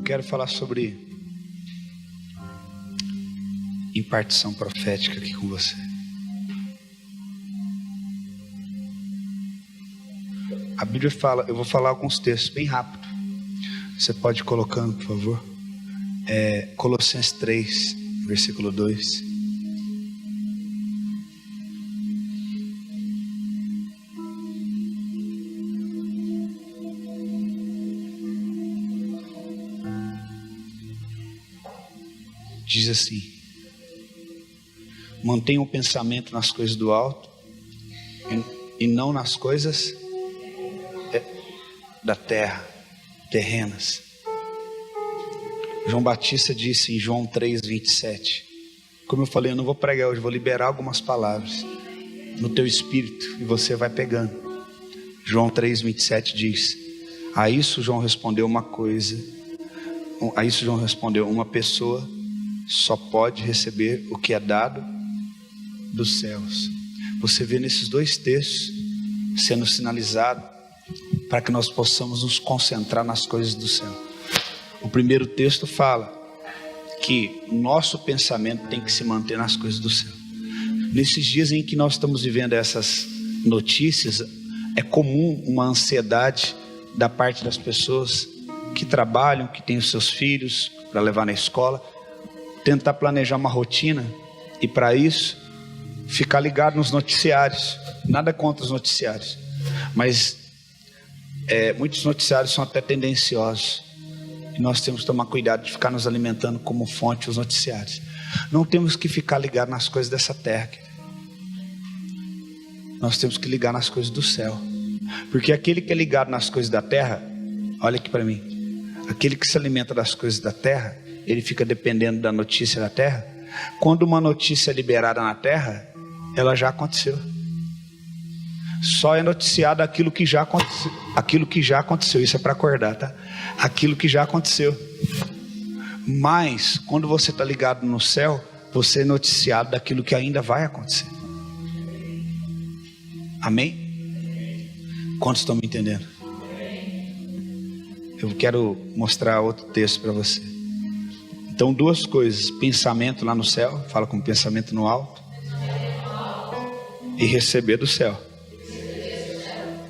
Eu quero falar sobre impartição profética aqui com você. A Bíblia fala, eu vou falar alguns textos bem rápido. Você pode ir colocando, por favor. Colossenses 3, versículo 2. Diz assim: mantenha o pensamento nas coisas do alto e não nas coisas da terra, terrenas. João Batista disse em João 3:27, como eu falei, eu não vou pregar hoje, vou liberar algumas palavras no teu espírito e você vai pegando. João 3:27 diz: a isso João respondeu uma pessoa só pode receber o que é dado dos céus. Você vê nesses dois textos sendo sinalizado para que nós possamos nos concentrar nas coisas do céu. O primeiro texto fala que nosso pensamento tem que se manter nas coisas do céu. Nesses dias em que nós estamos vivendo essas notícias, é comum uma ansiedade da parte das pessoas que trabalham, que têm os seus filhos para levar na escola, tentar planejar uma rotina e para isso ficar ligado nos noticiários. Nada contra os noticiários, mas muitos noticiários são até tendenciosos e nós temos que tomar cuidado de ficar nos alimentando como fonte os noticiários. Não temos que ficar ligado nas coisas dessa terra, nós temos que ligar nas coisas do céu, porque aquele que é ligado nas coisas da terra, olha aqui para mim, aquele que se alimenta das coisas da terra, ele fica dependendo da notícia da terra. Quando uma notícia é liberada na terra, ela já aconteceu. Só é noticiado aquilo que já aconteceu. Aquilo que já aconteceu. Isso é para acordar, tá? Aquilo que já aconteceu. Mas quando você está ligado no céu, você é noticiado daquilo que ainda vai acontecer. Amém? Quantos estão me entendendo? Eu quero mostrar outro texto para você. Então, duas coisas: pensamento lá no céu, fala com pensamento no alto, e receber do céu.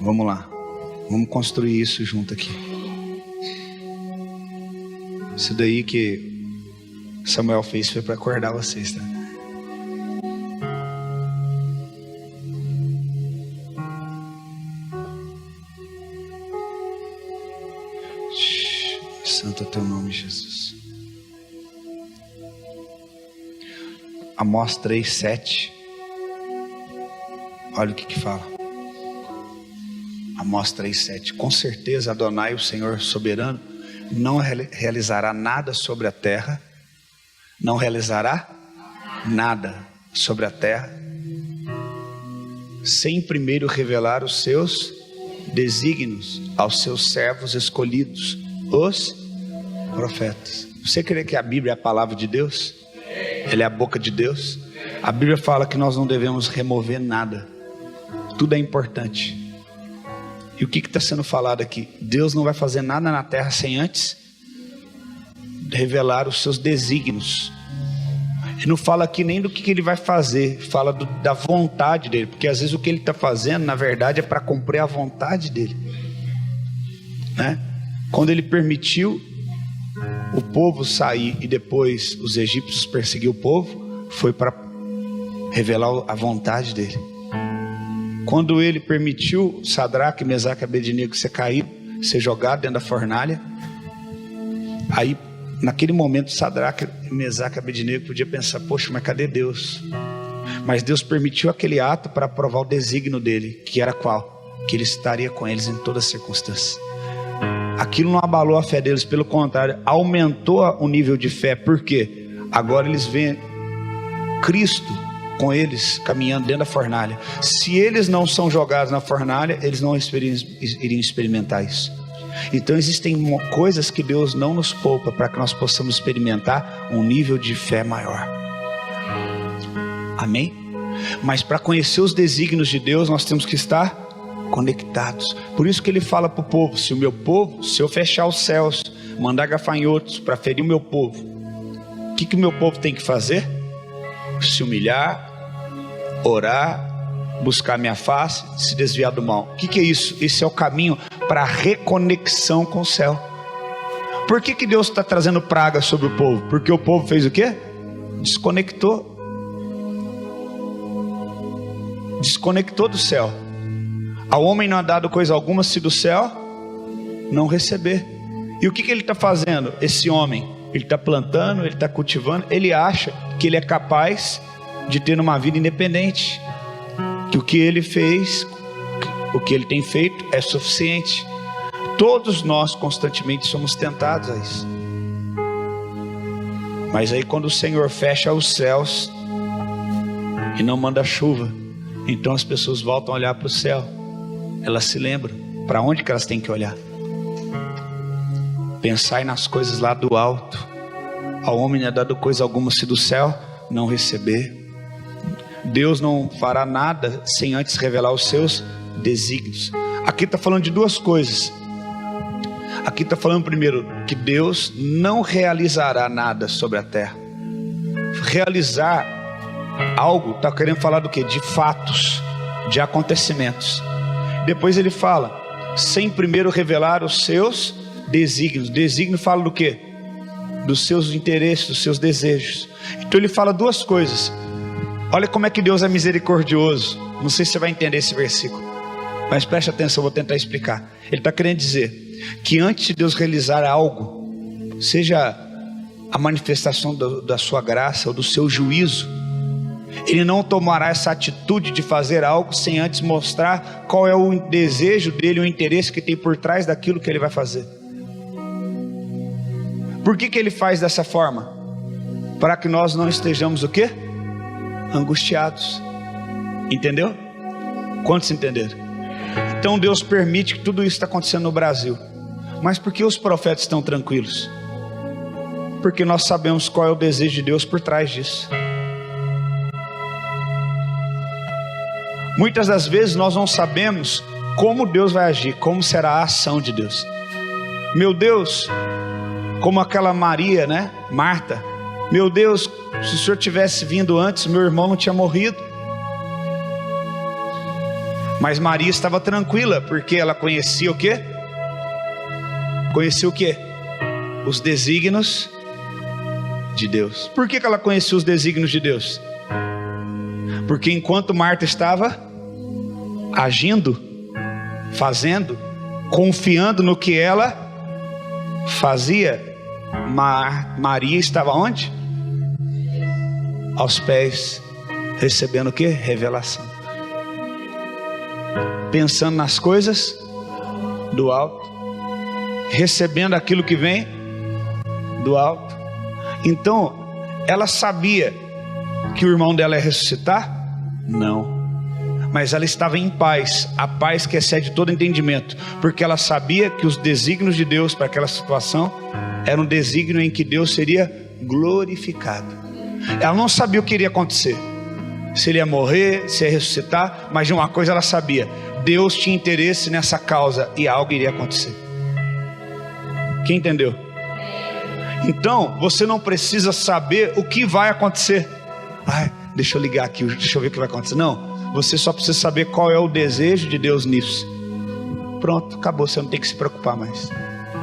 Vamos lá, vamos construir isso junto aqui. Isso daí que Samuel fez foi para acordar vocês, tá? Santo é teu nome, Jesus. Amós 3:7. Olha o que fala. Amós 3:7. Com certeza Adonai, o Senhor soberano, não realizará nada sobre a terra. Não realizará nada sobre a terra sem primeiro revelar os seus desígnios aos seus servos escolhidos, os profetas. Você crê que a Bíblia é a palavra de Deus? Ela é a boca de Deus. A Bíblia fala que nós não devemos remover nada. Tudo é importante. E o que está sendo falado aqui? Deus não vai fazer nada na terra sem antes revelar os seus desígnios. Ele não fala aqui nem do que ele vai fazer, fala da vontade dele, porque às vezes o que ele está fazendo na verdade é para cumprir a vontade dele, né? Quando ele permitiu o povo sair e depois os egípcios perseguir o povo, foi para revelar a vontade dele. Quando ele permitiu Sadraque, Mesaque e Abednego ser jogado dentro da fornalha, aí naquele momento Sadraque, Mesaque e Abednego podia pensar: poxa, mas cadê Deus? Mas Deus permitiu aquele ato para provar o desígnio dele, que era qual? Que ele estaria com eles em todas as circunstâncias. Aquilo não abalou a fé deles, pelo contrário, aumentou o nível de fé. Por quê? Agora eles veem Cristo com eles caminhando dentro da fornalha. Se eles não são jogados na fornalha, eles não iriam experimentar isso. Então existem coisas que Deus não nos poupa para que nós possamos experimentar um nível de fé maior. Amém? Mas para conhecer os desígnios de Deus, nós temos que estar conectados. Por isso que ele fala para o povo: se o meu povo, se eu fechar os céus, mandar gafanhotos para ferir o meu povo, o que o meu povo tem que fazer? Se humilhar, orar, buscar minha face, se desviar do mal. O que é isso? Esse é o caminho para a reconexão com o céu. Por que Deus está trazendo praga sobre o povo? Porque o povo fez o quê? Desconectou do céu. Ao homem não é dado coisa alguma se do céu não receber. E o que ele está fazendo? Esse homem, ele está plantando, ele está cultivando, ele acha que ele é capaz de ter uma vida independente, que o que ele fez, o que ele tem feito é suficiente. Todos nós constantemente somos tentados a isso. Mas aí quando o Senhor fecha os céus e não manda chuva, então as pessoas voltam a olhar para o céu. Elas se lembram para onde que elas têm que olhar. Pensai nas coisas lá do alto. Ao homem não é dado coisa alguma se do céu não receber. Deus não fará nada sem antes revelar os seus desígnios. Aqui está falando de duas coisas. Aqui está falando primeiro que Deus não realizará nada sobre a terra. Realizar algo está querendo falar do que? De fatos, de acontecimentos. Depois ele fala, sem primeiro revelar os seus desígnios. Desígnio fala do que? Dos seus interesses, dos seus desejos. Então ele fala duas coisas. Olha como é que Deus é misericordioso. Não sei se você vai entender esse versículo, mas preste atenção, eu vou tentar explicar. Ele está querendo dizer que antes de Deus realizar algo, seja a manifestação da sua graça ou do seu juízo, Ele não tomará essa atitude de fazer algo sem antes mostrar qual é o desejo dele, o interesse que tem por trás daquilo que ele vai fazer. Por que ele faz dessa forma? Para que nós não estejamos o quê? Angustiados. Entendeu? Quantos entenderam? Então Deus permite que tudo isso está acontecendo no Brasil. Mas por que os profetas estão tranquilos? Porque nós sabemos qual é o desejo de Deus por trás disso. Muitas das vezes nós não sabemos como Deus vai agir, como será a ação de Deus. Meu Deus, como aquela Maria, né? Marta. Meu Deus, se o Senhor tivesse vindo antes, meu irmão não tinha morrido. Mas Maria estava tranquila, porque ela conhecia o quê? Conhecia o quê? Os desígnios de Deus. Por que ela conhecia os desígnios de Deus? Porque enquanto Marta estava agindo, fazendo, confiando no que ela fazia, Maria estava onde? Aos pés, recebendo o quê? Revelação. Pensando nas coisas do alto, recebendo aquilo que vem do alto. Então, ela sabia que o irmão dela ia ressuscitar? Não. Mas ela estava em paz, a paz que excede todo entendimento, porque ela sabia que os desígnios de Deus para aquela situação era um desígnio em que Deus seria glorificado. Ela não sabia o que iria acontecer, se ele ia morrer, se ia ressuscitar, mas de uma coisa ela sabia: Deus tinha interesse nessa causa e algo iria acontecer. Quem entendeu? Então você não precisa saber o que vai acontecer. Deixa eu ligar aqui, deixa eu ver o que vai acontecer. Não, você só precisa saber qual é o desejo de Deus nisso. Pronto, acabou, você não tem que se preocupar mais.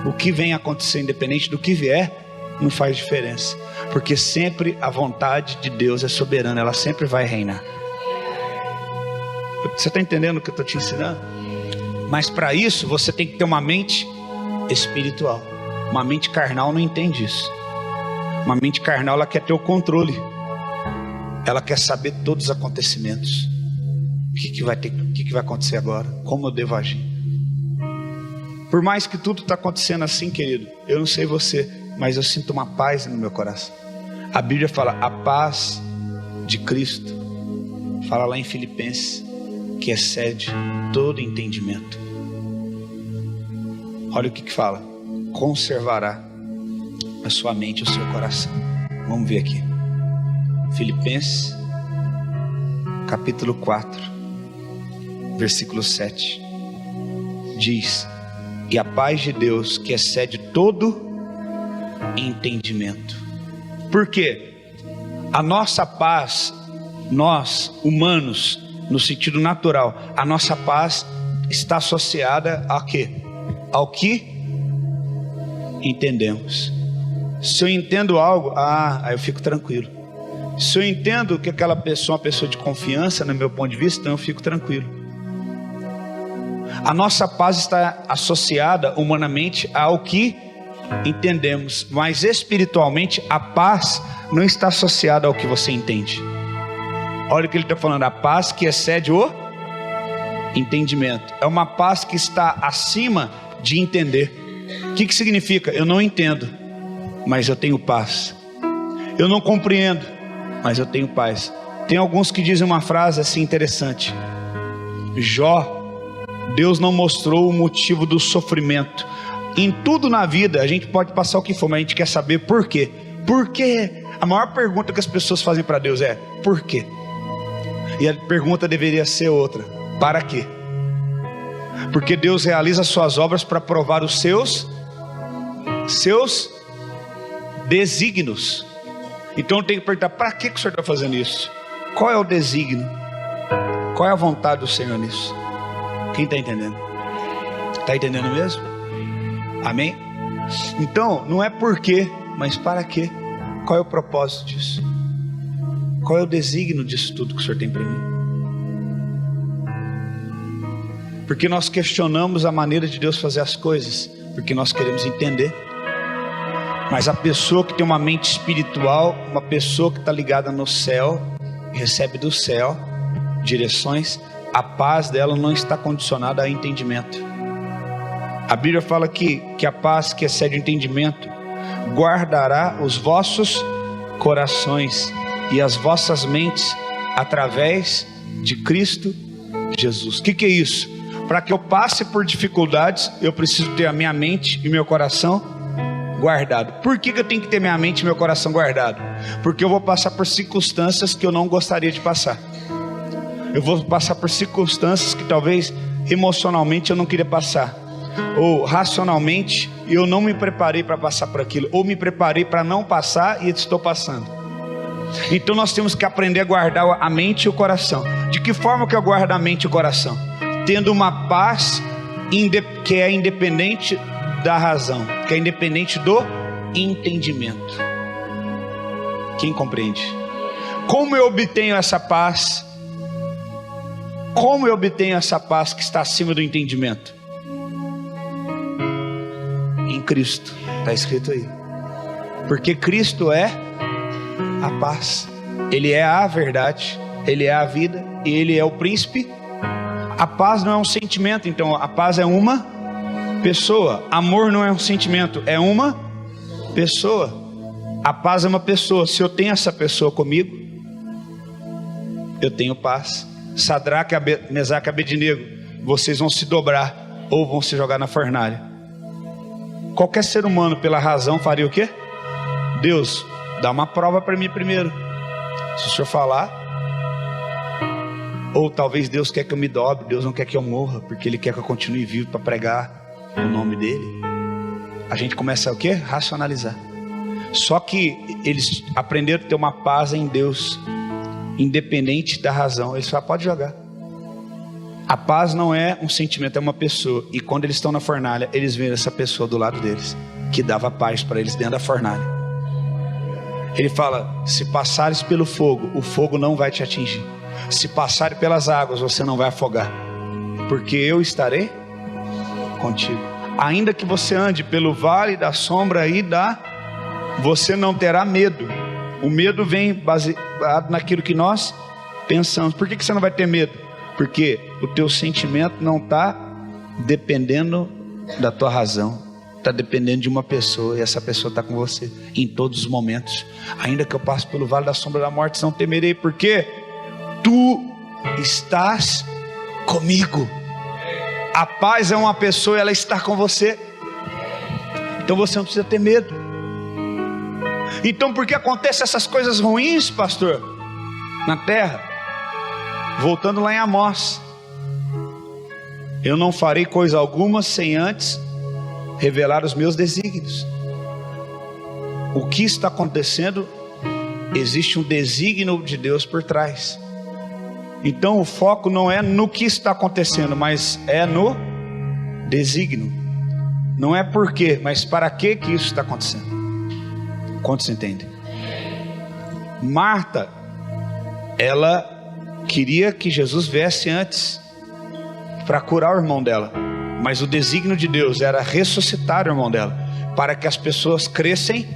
O que vem acontecer, independente do que vier, não faz diferença, porque sempre a vontade de Deus é soberana, ela sempre vai reinar. Você está entendendo o que eu estou te ensinando? Mas para isso você tem que ter uma mente espiritual. Uma mente carnal não entende isso. Uma mente carnal, ela quer ter o controle, ela quer saber todos os acontecimentos. O que vai acontecer agora? Como eu devo agir? Por mais que tudo está acontecendo assim, querido, eu não sei você, mas eu sinto uma paz no meu coração. A Bíblia fala a paz de Cristo, fala lá em Filipenses, que excede todo entendimento. Olha o que fala: conservará a sua mente e o seu coração. Vamos ver aqui, Filipenses capítulo 4, versículo 7. diz: e a paz de Deus, que excede todo entendimento. Por quê? A nossa paz, nós humanos, no sentido natural, a nossa paz está associada a quê? Ao que entendemos. Se eu entendo algo, aí eu fico tranquilo. Se eu entendo que aquela pessoa é uma pessoa de confiança, no meu ponto de vista, então eu fico tranquilo. A nossa paz está associada humanamente ao que entendemos, mas espiritualmente a paz não está associada ao que você entende. Olha o que ele está falando: a paz que excede o entendimento. É uma paz que está acima de entender. O que significa? Eu não entendo, mas eu tenho paz. Eu não compreendo, mas eu tenho paz. Tem alguns que dizem uma frase assim interessante: Jó, Deus não mostrou o motivo do sofrimento. Em tudo na vida a gente pode passar o que for, mas a gente quer saber por quê. Por quê? A maior pergunta que as pessoas fazem para Deus é: por quê? E a pergunta deveria ser outra: para quê? Porque Deus realiza suas obras para provar os seus desígnios. Então eu tenho que perguntar: para que o Senhor está fazendo isso? Qual é o desígnio? Qual é a vontade do Senhor nisso? Quem está entendendo? Está entendendo mesmo? Amém? Então não é por quê, mas para quê? Qual é o propósito disso? Qual é o desígnio disso tudo que o Senhor tem para mim? Porque nós questionamos a maneira de Deus fazer as coisas, porque nós queremos entender. Mas a pessoa que tem uma mente espiritual, uma pessoa que está ligada no céu, recebe do céu direções, a paz dela não está condicionada a entendimento. A Bíblia fala que a paz que excede o entendimento guardará os vossos corações e as vossas mentes através de Cristo Jesus. O que é isso? Para que eu passe por dificuldades, eu preciso ter a minha mente e meu coração guardado. Por que eu tenho que ter minha mente e meu coração guardado? Porque eu vou passar por circunstâncias que eu não gostaria de passar. Eu vou passar por circunstâncias que talvez emocionalmente eu não queria passar, ou racionalmente eu não me preparei para passar por aquilo, ou me preparei para não passar e estou passando. Então nós temos que aprender a guardar a mente e o coração. De que forma que eu guardo a mente e o coração? Tendo uma paz que é independente da razão, que é independente do entendimento. Quem compreende? Como eu obtenho essa paz? Como eu obtenho essa paz que está acima do entendimento? Em Cristo, está escrito aí. Porque Cristo é a paz. Ele é a verdade, Ele é a vida e Ele é o príncipe. A paz não é um sentimento, então a paz é uma pessoa. Amor não é um sentimento, é uma pessoa. A paz é uma pessoa. Se eu tenho essa pessoa comigo, eu tenho paz. Sadraque, Mesaque e Abednego, vocês vão se dobrar ou vão se jogar na fornalha. Qualquer ser humano pela razão faria o quê? Deus, dá uma prova para mim primeiro. Se o Senhor falar, ou talvez Deus quer que eu me dobre, Deus não quer que eu morra, porque Ele quer que eu continue vivo para pregar o nome dEle. A gente começa o quê? Racionalizar. Só que eles aprenderam a ter uma paz em Deus, independente da razão. Eles falam: pode jogar. A paz não é um sentimento, é uma pessoa. E quando eles estão na fornalha, eles veem essa pessoa do lado deles, que dava paz para eles dentro da fornalha. Ele fala: se passares pelo fogo, o fogo não vai te atingir. Se passares pelas águas, você não vai afogar, porque eu estarei contigo. Ainda que você ande pelo vale da sombra você não terá medo. O medo vem baseado naquilo que nós pensamos. Por que você não vai ter medo? Porque o teu sentimento não está dependendo da tua razão, está dependendo de uma pessoa, e essa pessoa está com você em todos os momentos. Ainda que eu passe pelo vale da sombra da morte, não temerei, porque tu estás comigo. A paz é uma pessoa e ela está com você. Então você não precisa ter medo. Então por que acontecem essas coisas ruins, pastor, na terra? Voltando lá em Amós, Eu não farei coisa alguma sem antes revelar os meus desígnios. O que está acontecendo? Existe um desígnio de Deus por trás. Então o foco não é no que está acontecendo, mas é no desígnio. Não é por quê, mas para que isso está acontecendo. Quantos entendem? Marta, ela queria que Jesus viesse antes para curar o irmão dela, mas o desígnio de Deus era ressuscitar o irmão dela, para que as pessoas crescem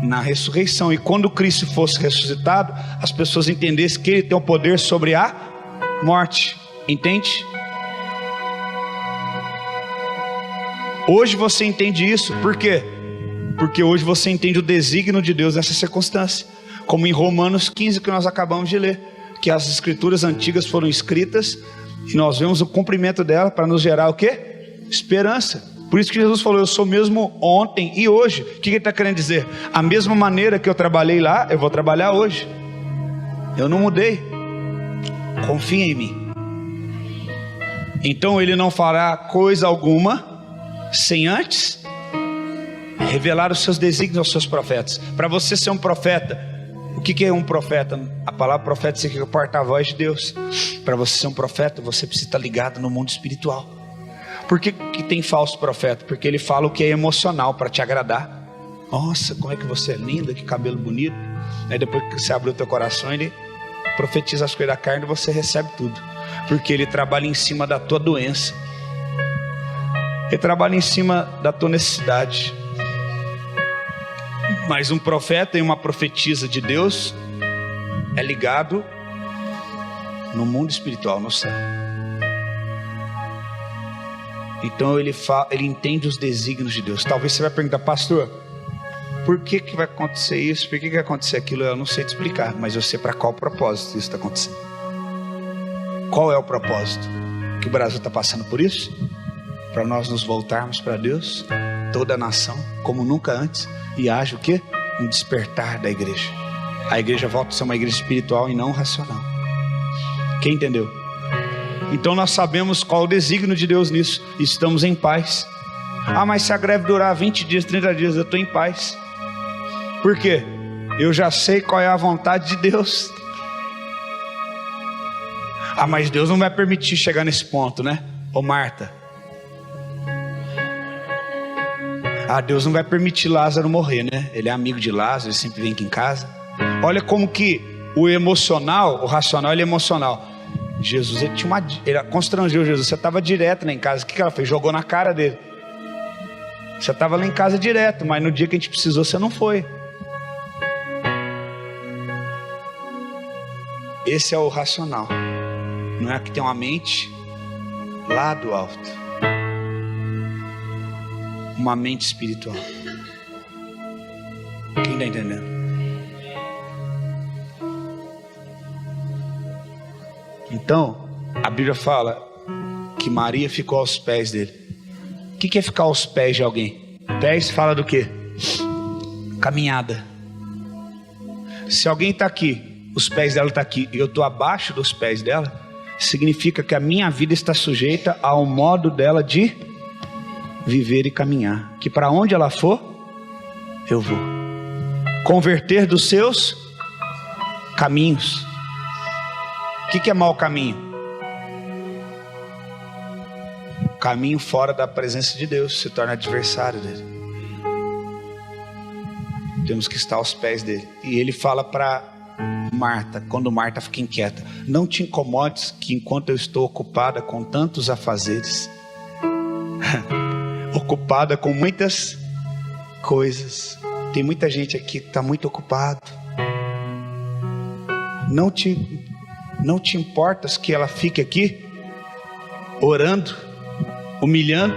na ressurreição, e quando Cristo fosse ressuscitado, as pessoas entendessem que Ele tem o poder sobre a morte. Entende? Hoje você entende isso, por quê? Porque hoje você entende o desígnio de Deus nessa circunstância, como em Romanos 15 que nós acabamos de ler, que as escrituras antigas foram escritas e nós vemos o cumprimento dela para nos gerar o quê? Esperança. Por isso que Jesus falou, eu sou mesmo ontem e hoje. O que ele está querendo dizer? A mesma maneira que eu trabalhei lá, eu vou trabalhar hoje. Eu não mudei. Confia em mim. Então ele não fará coisa alguma sem antes revelar os seus desígnios aos seus profetas. Para você ser um profeta, o que é um profeta? A palavra profeta significa porta-voz de Deus. Para você ser um profeta, você precisa estar ligado no mundo espiritual. Por que tem falso profeta? Porque ele fala o que é emocional para te agradar. Nossa, como é que você é linda, que cabelo bonito. Aí depois que você abre o teu coração, ele profetiza as coisas da carne e você recebe tudo. Porque ele trabalha em cima da tua doença. Ele trabalha em cima da tua necessidade. Mas um profeta e uma profetisa de Deus é ligado no mundo espiritual, no céu. Então ele entende os desígnios de Deus. Talvez você vai perguntar, pastor, por que vai acontecer isso? Por que vai acontecer aquilo? Eu não sei te explicar, mas eu sei para qual propósito isso está acontecendo. Qual é o propósito? Que o Brasil está passando por isso? Para nós nos voltarmos para Deus, toda a nação, como nunca antes, e haja o quê? Um despertar da igreja. A igreja volta a ser uma igreja espiritual e não racional. Quem entendeu? Então nós sabemos qual o desígnio de Deus nisso. Estamos em paz. Ah, mas se a greve durar 20 dias, 30 dias, eu estou em paz. Por quê? Eu já sei qual é a vontade de Deus. Ah, mas Deus não vai permitir chegar nesse ponto, né? Ô Marta. Ah, Deus não vai permitir Lázaro morrer, né? Ele é amigo de Lázaro, ele sempre vem aqui em casa. Olha como que o emocional, o racional, ele é emocional. Jesus, ele constrangeu Jesus. Você estava direto lá em casa. O que ela fez? Jogou na cara dele. Você estava lá em casa direto, mas no dia que a gente precisou, você não foi. Esse é o racional. Não é que tem uma mente lá do alto. Uma mente espiritual. Quem está entendendo? Então, a Bíblia fala que Maria ficou aos pés dele. O que é ficar aos pés de alguém? Pés fala do quê? Caminhada. Se alguém está aqui, os pés dela estão aqui, e eu estou abaixo dos pés dela, significa que a minha vida está sujeita ao modo dela de viver e caminhar. Que para onde ela for, eu vou. Converter dos seus caminhos. O que é mau caminho? Caminho fora da presença de Deus, se torna adversário dele. Temos que estar aos pés dele. E ele fala para Marta, quando Marta fica inquieta: não te incomodes que enquanto eu estou ocupada com tantos afazeres, ocupada com muitas coisas. Tem muita gente aqui que está muito ocupado. Não te importas que ela fique aqui orando, humilhando,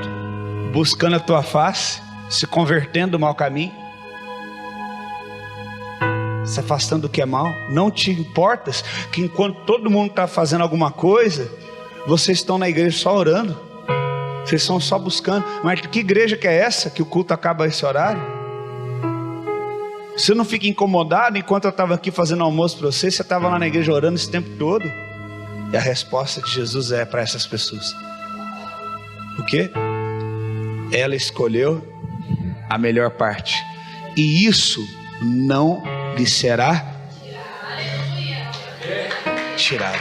buscando a tua face, se convertendo do mau caminho, se afastando do que é mal? Não te importas que enquanto todo mundo está fazendo alguma coisa, vocês estão na igreja só orando, vocês estão só buscando? Mas que igreja que é essa que o culto acaba a esse horário? Você não fica incomodado enquanto eu estava aqui fazendo almoço para você estava lá na igreja orando esse tempo todo? E a resposta de Jesus é para essas pessoas: quê? Ela escolheu a melhor parte. E isso não lhe será tirado.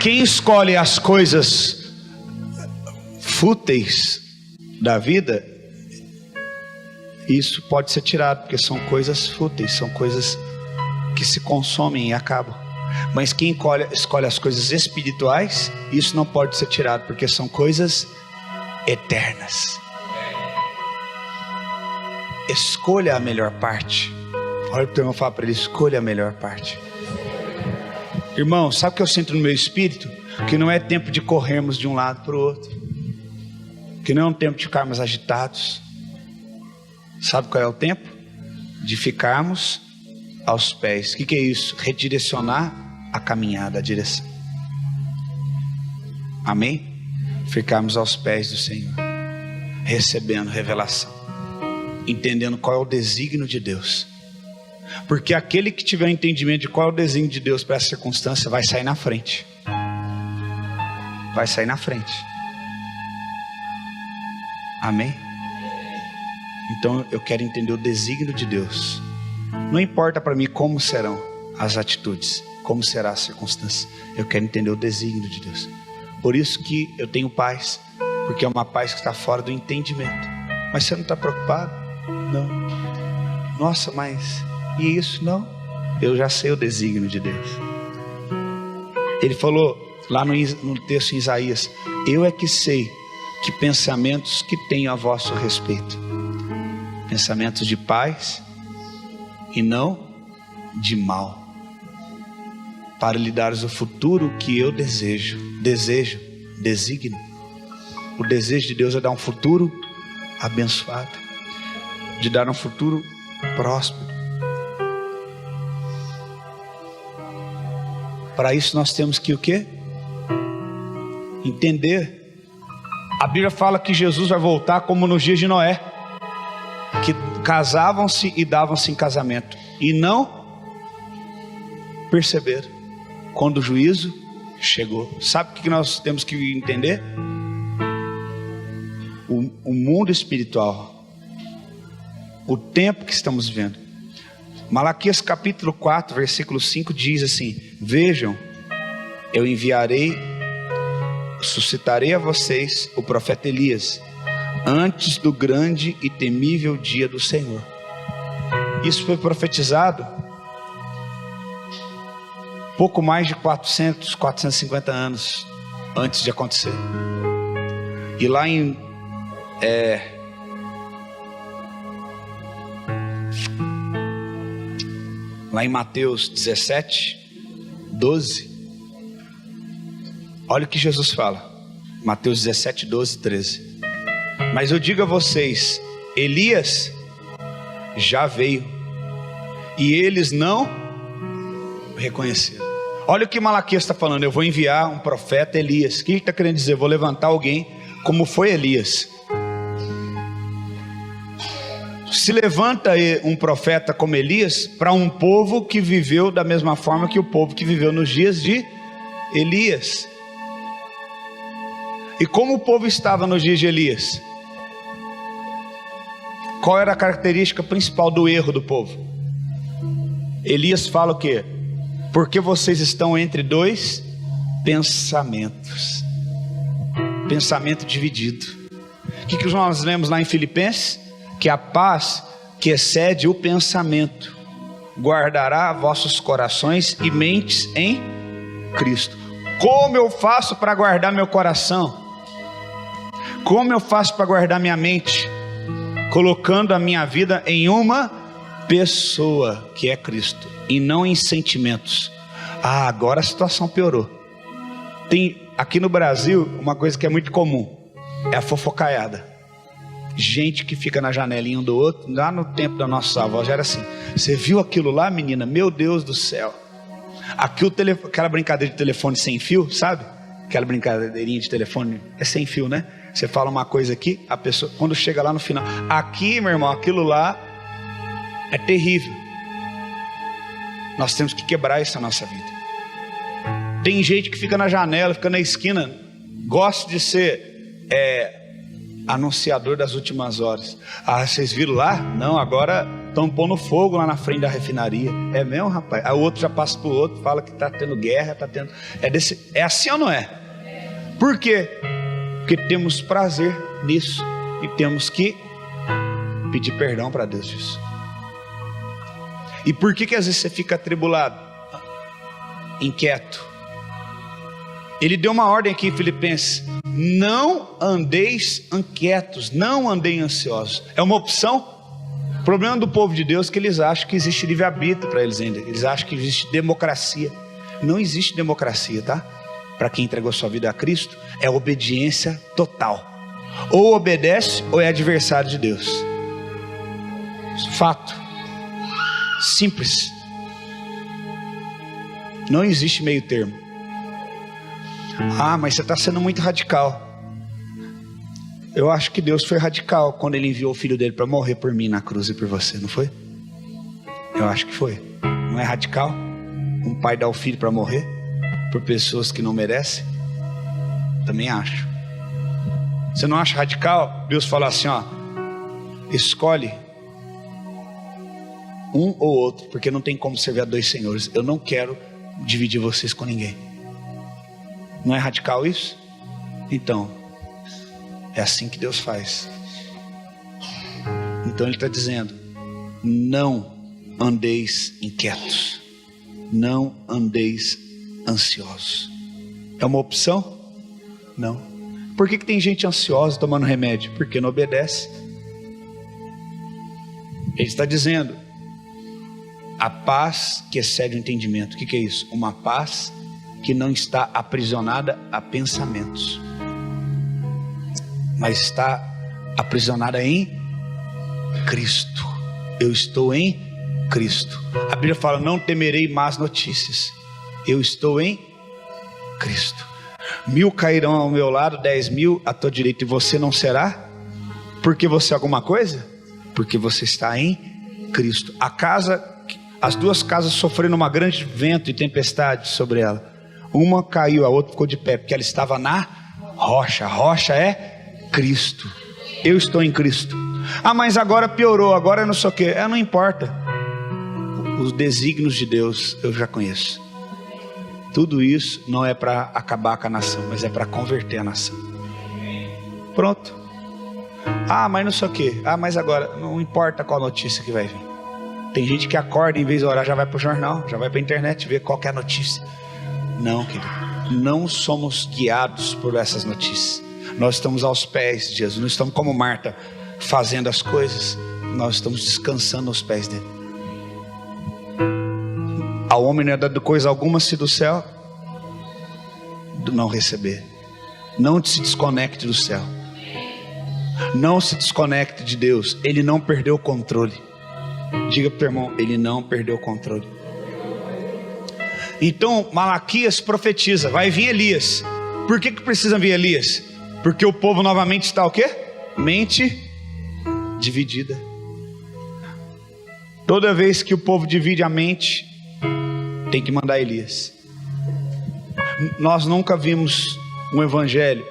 Quem escolhe as coisas fúteis da vida, isso pode ser tirado, porque são coisas fúteis, são coisas que se consomem e acabam. Mas quem escolhe as coisas espirituais, isso não pode ser tirado, porque são coisas eternas. Escolha a melhor parte. Olha o que o irmão fala para ele: escolha a melhor parte. Irmão, sabe o que eu sinto no meu espírito? Que não é tempo de corrermos de um lado para o outro, que não é um tempo de ficarmos agitados. Sabe qual é o tempo? De ficarmos aos pés. O que é isso? Redirecionar a caminhada, a direção. Amém? Ficarmos aos pés do Senhor, recebendo revelação, entendendo qual é o desígnio de Deus. Porque aquele que tiver entendimento de qual é o desígnio de Deus para essa circunstância vai sair na frente. Vai sair na frente. Amém? Então eu quero entender o desígnio de Deus. Não importa para mim como serão as atitudes, como será a circunstância. Eu quero entender o desígnio de Deus. Por isso que eu tenho paz, porque é uma paz que está fora do entendimento. Mas você não está preocupado? Não. Nossa, mas e isso? Não. Eu já sei o desígnio de Deus. Ele falou lá no texto em Isaías: eu é que sei que pensamentos que tenho a vosso respeito, pensamentos de paz e não de mal, para lhe dares o futuro que eu designo. O desejo de Deus é dar um futuro abençoado, de dar um futuro próspero. Para isso nós temos que o quê? Entender. A Bíblia fala que Jesus vai voltar como nos dias de Noé, que casavam-se e davam-se em casamento e não perceberam quando o juízo chegou. Sabe o que nós temos que entender? O mundo espiritual, o tempo que estamos vivendo. Malaquias capítulo 4 versículo 5 diz assim: vejam, eu suscitarei a vocês o profeta Elias antes do grande e temível dia do Senhor. Isso foi profetizado pouco mais de 450 anos antes de acontecer. E lá em Mateus 17, 12, olha o que Jesus fala. Mateus 17, 12, 13. Mas eu digo a vocês, Elias já veio e eles não reconheceram. Olha o que Malaquias está falando: eu vou enviar um profeta Elias. O que ele está querendo dizer? Eu vou levantar alguém como foi Elias. Se levanta um profeta como Elias para um povo que viveu da mesma forma que o povo que viveu nos dias de Elias. E como o povo estava nos dias de Elias? Qual era a característica principal do erro do povo? Elias fala o quê? Porque vocês estão entre dois pensamentos. Pensamento dividido. O que nós lemos lá em Filipenses? Que a paz que excede o pensamento guardará vossos corações e mentes em Cristo. Como eu faço para guardar meu coração? Como eu faço para guardar minha mente? Colocando a minha vida em uma pessoa, que é Cristo, e não em sentimentos. Agora a situação piorou. Tem aqui no Brasil uma coisa que é muito comum: é a fofocaiada. Gente que fica na janelinha um do outro. Lá no tempo da nossa avó já era assim: você viu aquilo lá, menina? Meu Deus do céu. Aqui aquela brincadeira de telefone sem fio, sabe? Aquela brincadeirinha de telefone é sem fio, né? Você fala uma coisa aqui, a pessoa, quando chega lá no final, aqui, meu irmão, aquilo lá é terrível. Nós temos que quebrar isso na nossa vida. Tem gente que fica na janela, fica na esquina, gosta de ser anunciador das últimas horas. Ah, vocês viram lá? Não, agora estão pondo fogo lá na frente da refinaria. É mesmo, rapaz? Aí o outro já passa pro outro, fala que está tendo guerra, está tendo... É assim ou não é? Por quê? Porque temos prazer nisso e temos que pedir perdão para Deus disso. E por que às vezes você fica atribulado, inquieto? Ele deu uma ordem aqui em Filipenses: não andeis inquietos, não andei ansiosos. É uma opção. O problema do povo de Deus é que eles acham que existe livre-arbítrio para eles ainda. Eles acham que existe democracia. Não existe democracia, tá? Para quem entregou sua vida a Cristo, é obediência total. Ou obedece ou é adversário de Deus. Fato. Simples. Não existe meio termo. Ah, mas você está sendo muito radical. Eu acho que Deus foi radical quando Ele enviou o Filho dele para morrer por mim na cruz e por você, não foi? Eu acho que foi. Não é radical um pai dar o filho para morrer por pessoas que não merecem? Também acho. Você não acha radical Deus falar assim, ó, escolhe um ou outro, porque não tem como servir a dois senhores. Eu não quero dividir vocês com ninguém. Não é radical isso? Então, é assim que Deus faz. Então Ele está dizendo: não andeis inquietos, não andeis ansiosos. É uma opção? Não. Por que tem gente ansiosa tomando remédio? Porque não obedece. Ele está dizendo: a paz que excede o entendimento. O que é isso? Uma paz que não está aprisionada a pensamentos, mas está aprisionada em Cristo. Eu estou em Cristo. A Bíblia fala: não temerei más notícias. Eu estou em Cristo. 1000 cairão ao meu lado, 10.000 à tua direita, e você não será? Porque você é alguma coisa? Porque você está em Cristo. As duas casas sofreram uma grande vento e tempestade sobre ela. Uma caiu, a outra ficou de pé, porque ela estava na rocha. A rocha é Cristo. Eu estou em Cristo. Ah, mas agora piorou, agora não sei o que. Não importa. Os desígnios de Deus eu já conheço. Tudo isso não é para acabar com a nação, mas é para converter a nação. Pronto. Ah, mas não sei o que. Ah, mas agora não importa qual notícia que vai vir. Tem gente que acorda, em vez de orar, já vai para o jornal, já vai para a internet ver qual que é a notícia. Não, querido, não somos guiados por essas notícias. Nós estamos aos pés de Jesus. Não estamos como Marta fazendo as coisas. Nós estamos descansando aos pés dele. Ao homem não é dado coisa alguma se do céu não receber. Não se desconecte do céu. Não se desconecte de Deus. Ele não perdeu o controle. Diga para o teu irmão: ele não perdeu o controle. Então Malaquias profetiza: vai vir Elias. Por que precisa vir Elias? Porque o povo novamente está o quê? Mente dividida. Toda vez que o povo divide a mente, tem que mandar Elias. Nós nunca vimos um evangelho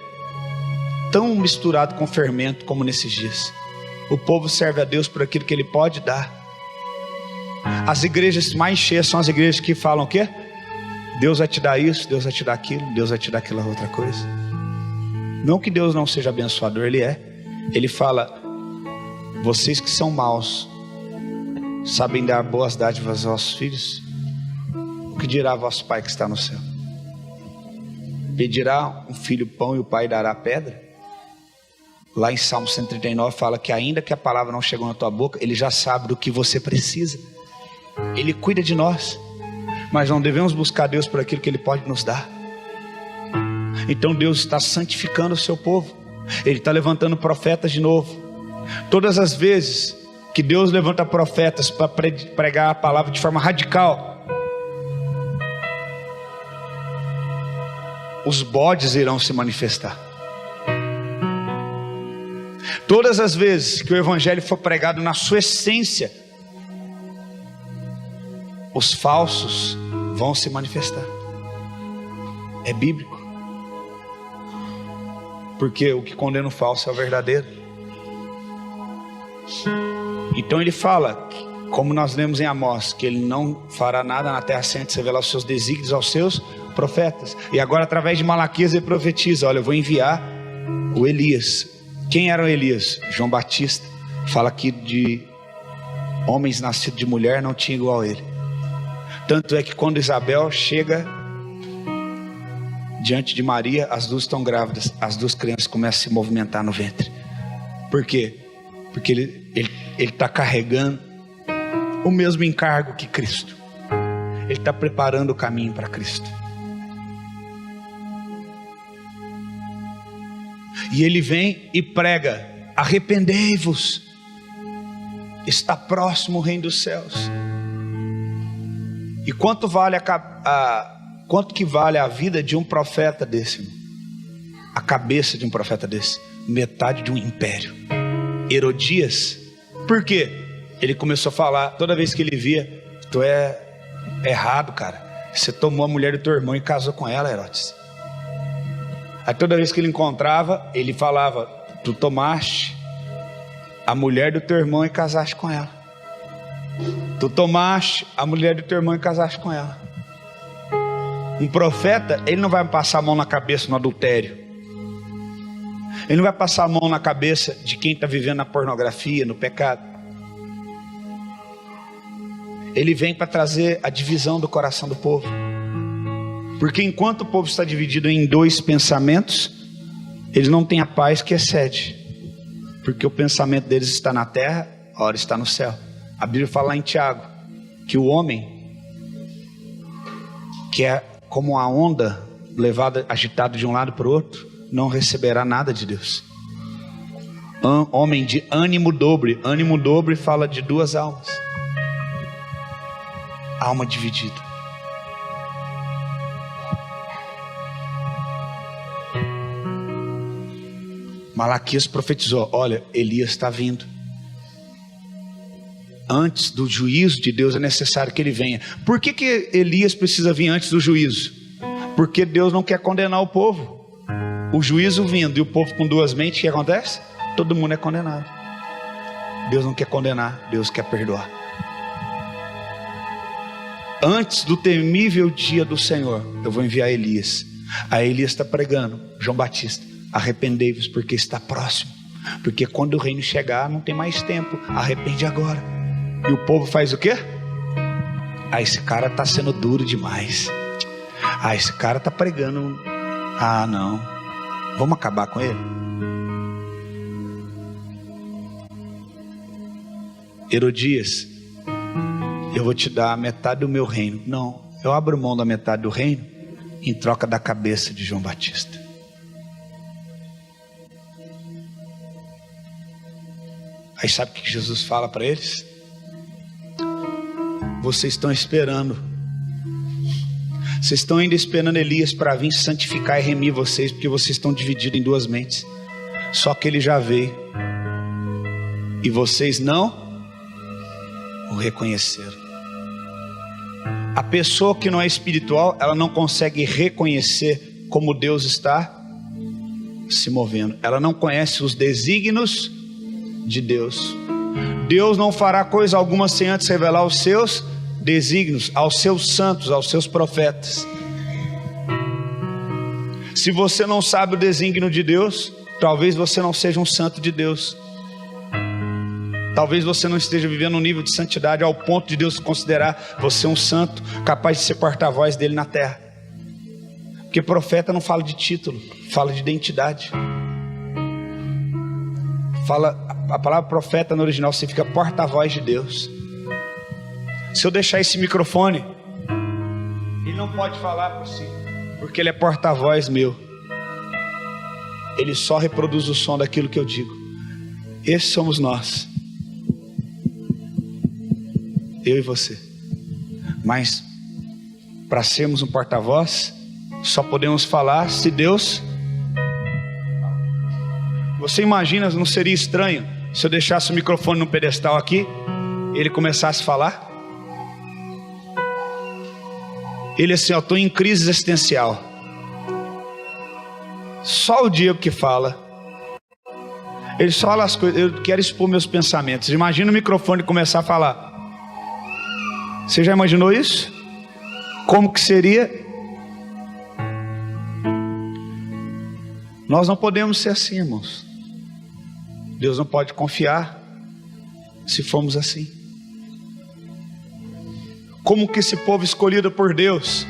tão misturado com fermento como nesses dias. O povo serve a Deus por aquilo que Ele pode dar. As igrejas mais cheias são as igrejas que falam o quê? Deus vai te dar isso, Deus vai te dar aquilo, Deus vai te dar aquela outra coisa. Não que Deus não seja abençoador, Ele é. Ele fala: vocês que são maus sabem dar boas dádivas aos vossos filhos, o que dirá vosso Pai que está no céu? Pedirá um filho pão e o pai dará pedra? Lá em Salmo 139 fala que ainda que a palavra não chegou na tua boca, Ele já sabe do que você precisa. Ele cuida de nós, mas não devemos buscar Deus por aquilo que Ele pode nos dar. Então Deus está santificando o seu povo. Ele está levantando profetas de novo. Todas as vezes que Deus levanta profetas para pregar a palavra de forma radical, os bodes irão se manifestar. Todas as vezes que o evangelho for pregado na sua essência, os falsos vão se manifestar. É bíblico. Porque o que condena o falso é o verdadeiro. Então ele fala, como nós lemos em Amós, que ele não fará nada na terra sem antes revelar os seus desígnios aos seus profetas. E agora através de Malaquias ele profetiza: olha, eu vou enviar o Elias. Quem era o Elias? João Batista. Fala aqui de homens nascidos de mulher, não tinha igual a ele. Tanto é que quando Isabel chega diante de Maria, as duas estão grávidas, as duas crianças começam a se movimentar no ventre. Por quê? Porque ele está carregando o mesmo encargo que Cristo. Ele está preparando o caminho para Cristo. E ele vem e prega: arrependei-vos, está próximo o reino dos céus. E quanto que vale a vida de um profeta desse? A cabeça de um profeta desse? Metade de um império. Herodias. Por quê? Ele começou a falar, toda vez que ele via: tu é errado, cara, você tomou a mulher do teu irmão e casou com ela, Herodes. Aí toda vez que ele encontrava, ele falava: tu tomaste a mulher do teu irmão e casaste com ela. Tu tomaste a mulher do teu irmão e casaste com ela. Um profeta, ele não vai passar a mão na cabeça no adultério. Ele não vai passar a mão na cabeça de quem está vivendo na pornografia, no pecado. Ele vem para trazer a divisão do coração do povo. Porque enquanto o povo está dividido em dois pensamentos, eles não têm a paz que excede. Porque o pensamento deles está na terra, a hora está no céu. A Bíblia fala lá em Tiago que o homem, que é como a onda levada, agitado de um lado para o outro, não receberá nada de Deus. Homem de ânimo dobre. Ânimo dobre fala de duas almas. Alma dividida. Malaquias profetizou: olha, Elias está vindo. Antes do juízo de Deus é necessário que ele venha. Por que Elias precisa vir antes do juízo? Porque Deus não quer condenar o povo. O juízo vindo e o povo com duas mentes, o que acontece? Todo mundo é condenado. Deus não quer condenar, Deus quer perdoar. Antes do temível dia do Senhor, eu vou enviar Elias. Aí Elias está pregando, João Batista: arrependei-vos, porque está próximo. Porque quando o reino chegar, não tem mais tempo. Arrepende agora. E o povo faz o quê? Ah, esse cara está sendo duro demais. Ah, esse cara está pregando. Ah, não, vamos acabar com ele. Herodias, eu vou te dar a metade do meu reino. Não, eu abro mão da metade do reino em troca da cabeça de João Batista. Aí sabe o que Jesus fala para eles? Vocês estão esperando. Vocês estão ainda esperando Elias para vir santificar e remir vocês, porque vocês estão divididos em duas mentes. Só que ele já veio e vocês não o reconheceram. A pessoa que não é espiritual, ela não consegue reconhecer como Deus está se movendo. Ela não conhece os desígnios de Deus. Deus não fará coisa alguma sem antes revelar os seus desígnios aos seus santos, aos seus profetas. Se você não sabe o desígnio de Deus, talvez você não seja um santo de Deus. Talvez você não esteja vivendo um nível de santidade ao ponto de Deus considerar você um santo, capaz de ser porta-voz dele na terra. Porque profeta não fala de título, fala de identidade. A palavra profeta no original significa porta-voz de Deus. Se eu deixar esse microfone, ele não pode falar por si, porque ele é porta-voz meu. Ele só reproduz o som daquilo que eu digo. Esses somos nós, eu e você. Mas para sermos um porta-voz, só podemos falar se Deus. Você imagina, não seria estranho se eu deixasse o microfone no pedestal aqui e ele começasse a falar? Ele assim, eu estou em crise existencial. Só o Diego que fala. Ele só fala as coisas. Eu quero expor meus pensamentos. Imagina o microfone começar a falar. Você já imaginou isso? Como que seria? Nós não podemos ser assim, irmãos. Deus não pode confiar se formos assim. Como que esse povo escolhido por Deus,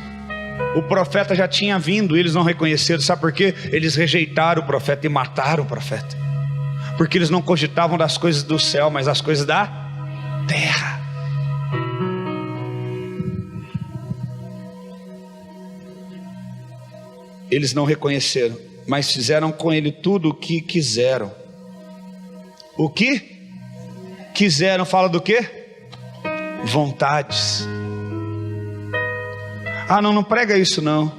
o profeta já tinha vindo e eles não reconheceram. Sabe por quê? Eles rejeitaram o profeta e mataram o profeta. Porque eles não cogitavam das coisas do céu, mas das coisas da terra. Eles não reconheceram, mas fizeram com ele tudo o que quiseram. O que quiseram, fala do quê? Vontades. Ah, não prega isso não.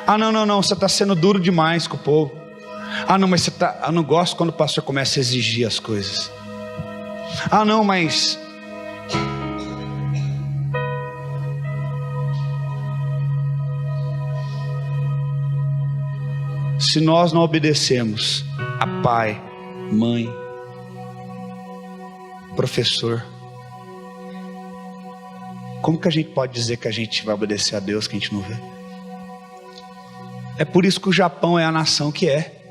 Ah, não, você está sendo duro demais com o povo. Ah, não, mas você está... Eu não gosto quando o pastor começa a exigir as coisas. Ah, não, mas... Se nós não obedecemos a pai, mãe, professor, como que a gente pode dizer que a gente vai obedecer a Deus que a gente não vê? É por isso que o Japão é a nação que é.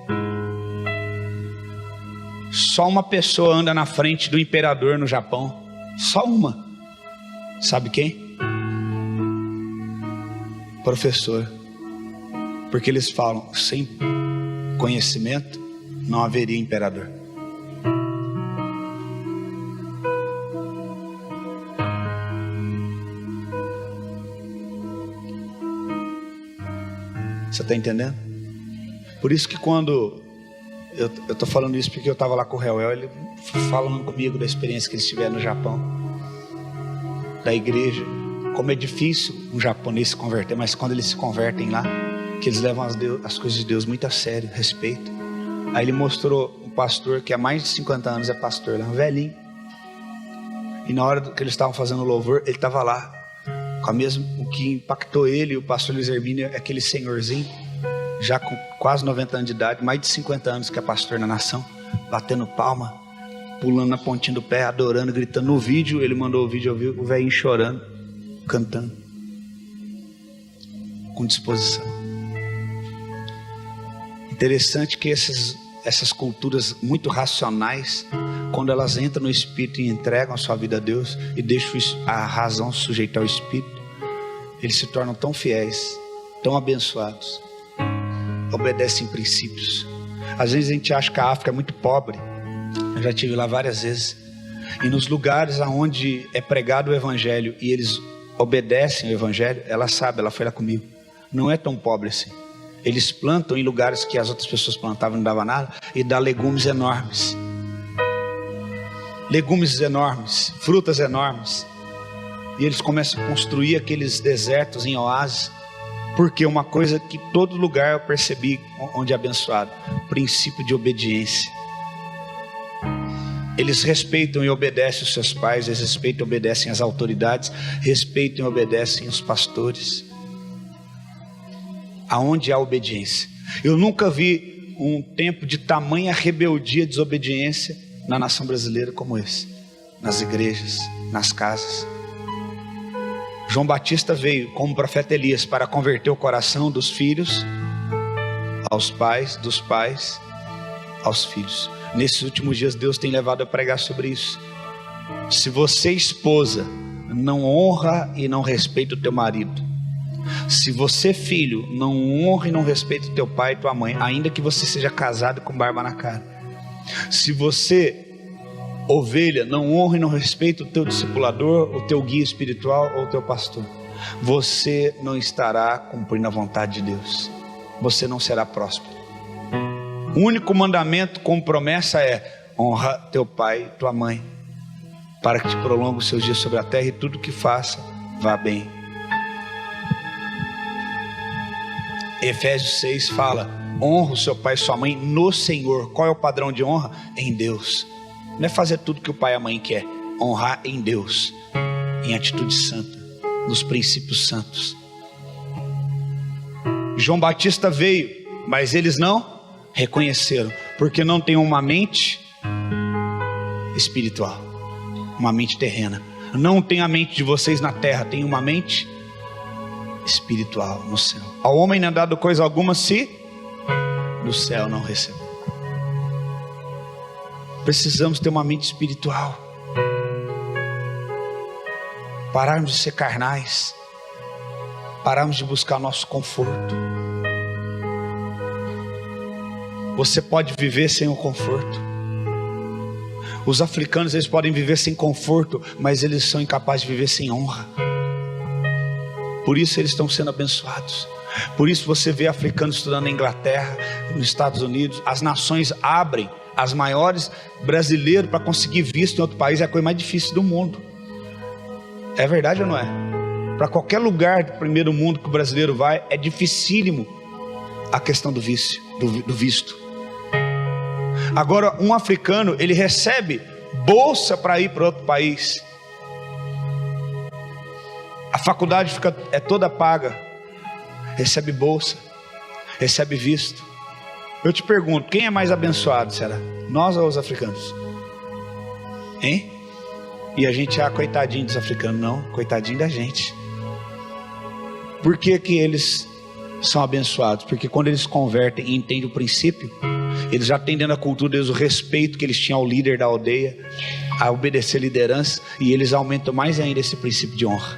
Só uma pessoa anda na frente do imperador no Japão. Só uma. Sabe quem? Professor. Porque eles falam, sem conhecimento não haveria imperador. Você está entendendo? Por isso que quando eu estou falando isso, porque eu estava lá com o Reuel, ele falando comigo da experiência que eles tiveram no Japão, da igreja, como é difícil um japonês se converter, mas quando eles se convertem lá, que eles levam as coisas de Deus muito a sério, respeito. Aí ele mostrou um pastor que há mais de 50 anos é pastor lá, um velhinho, e na hora que eles estavam fazendo o louvor, ele estava lá com a mesma, o que impactou ele e o pastor Luiz Hermínio é aquele senhorzinho, já com quase 90 anos de idade, mais de 50 anos que é pastor na nação, batendo palma, pulando na pontinha do pé, adorando, gritando. No vídeo, ele mandou o vídeo, eu vi o velhinho chorando, cantando, com disposição. Interessante que essas culturas muito racionais, quando elas entram no Espírito e entregam a sua vida a Deus e deixam a razão sujeitar ao Espírito, eles se tornam tão fiéis, tão abençoados, obedecem princípios. Às vezes a gente acha que a África é muito pobre. Eu já estive lá várias vezes, e nos lugares onde é pregado o Evangelho e eles obedecem o Evangelho, ela sabe, ela foi lá comigo, não é tão pobre assim. Eles plantam em lugares que as outras pessoas plantavam e não dava nada, e dá legumes enormes, frutas enormes, e eles começam a construir aqueles desertos em oásis, porque uma coisa que todo lugar eu percebi onde é abençoado, princípio de obediência. Eles respeitam e obedecem os seus pais, eles respeitam e obedecem as autoridades, respeitam e obedecem os pastores. Aonde há obediência. Eu nunca vi um tempo de tamanha rebeldia e desobediência na nação brasileira como esse. Nas igrejas, nas casas. João Batista veio como profeta Elias para converter o coração dos filhos aos pais, dos pais aos filhos. Nesses últimos dias Deus tem levado a pregar sobre isso. Se você, esposa, não honra e não respeita o teu marido, se você, filho, não honra e não respeita o teu pai e tua mãe, ainda que você seja casado com barba na cara, se você, ovelha, não honra e não respeita o teu discipulador, o teu guia espiritual ou o teu pastor, você não estará cumprindo a vontade de Deus, você não será próspero. O único mandamento com promessa é: honra teu pai e tua mãe, para que te prolongue os seus dias sobre a terra e tudo que faça vá bem. Efésios 6 fala: honra o seu pai e sua mãe no Senhor. Qual é o padrão de honra? Em Deus. Não é fazer tudo que o pai e a mãe quer, honrar em Deus, em atitude santa, nos princípios santos. João Batista veio, mas eles não reconheceram, porque não tem uma mente espiritual, uma mente terrena. Não tem a mente de vocês na terra, tem uma mente espiritual no céu. Ao homem não é dado coisa alguma se do céu não recebeu. Precisamos ter uma mente espiritual, pararmos de ser carnais, pararmos de buscar nosso conforto. Você pode viver sem o conforto. Os africanos, eles podem viver sem conforto, mas eles são incapazes de viver sem honra. Por isso eles estão sendo abençoados. Por isso você vê africanos estudando na Inglaterra, nos Estados Unidos. As nações abrem, as maiores, brasileiros para conseguir visto em outro país é a coisa mais difícil do mundo. É verdade ou não é? Para qualquer lugar do primeiro mundo que o brasileiro vai, é dificílimo a questão do visto. Agora, um africano, ele recebe bolsa para ir para outro país. A faculdade é toda paga, recebe bolsa, recebe visto. Eu te pergunto, quem é mais abençoado, será? Nós ou os africanos? Hein? E a gente, coitadinho dos africanos. Não, coitadinho da gente. Por que que eles são abençoados? Porque quando eles convertem e entendem o princípio, eles já têm dentro da cultura deles o respeito que eles tinham ao líder da aldeia, a obedecer a liderança, e eles aumentam mais ainda esse princípio de honra.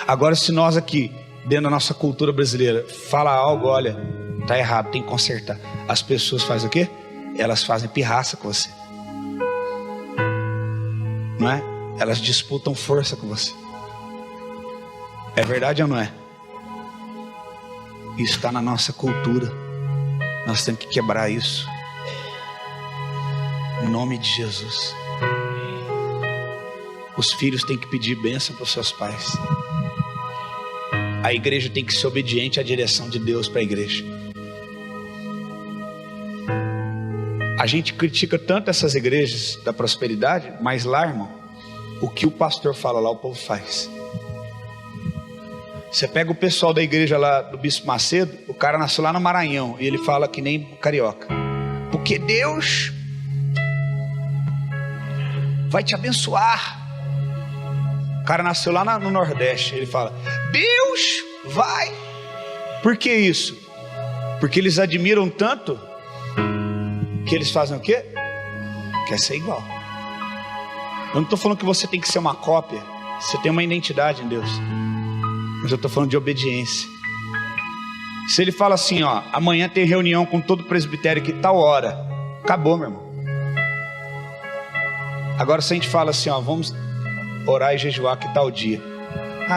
Agora, se nós aqui, dentro da nossa cultura brasileira, fala algo, olha, está errado, tem que consertar, as pessoas fazem o quê? Elas fazem pirraça com você, não é? Elas disputam força com você. É verdade ou não é? Isso está na nossa cultura. Nós temos que quebrar isso, em nome de Jesus. Os filhos têm que pedir bênção para os seus pais. A igreja tem que ser obediente à direção de Deus para a igreja. A gente critica tanto essas igrejas da prosperidade, mas lá, irmão, o que o pastor fala lá, o povo faz. Você pega o pessoal da igreja lá do Bispo Macedo, o cara nasceu lá no Maranhão, e ele fala que nem carioca, porque Deus vai te abençoar. O cara nasceu lá no Nordeste, ele fala, Deus vai. Por que isso? Porque eles admiram tanto, que eles fazem o quê? Quer ser igual. Eu não estou falando que você tem que ser uma cópia, você tem uma identidade em Deus, mas eu estou falando de obediência. Se ele fala assim, ó, amanhã tem reunião com todo o presbitério que tal hora, acabou, meu irmão. Agora se a gente fala assim, ó, vamos orar e jejuar que tal dia,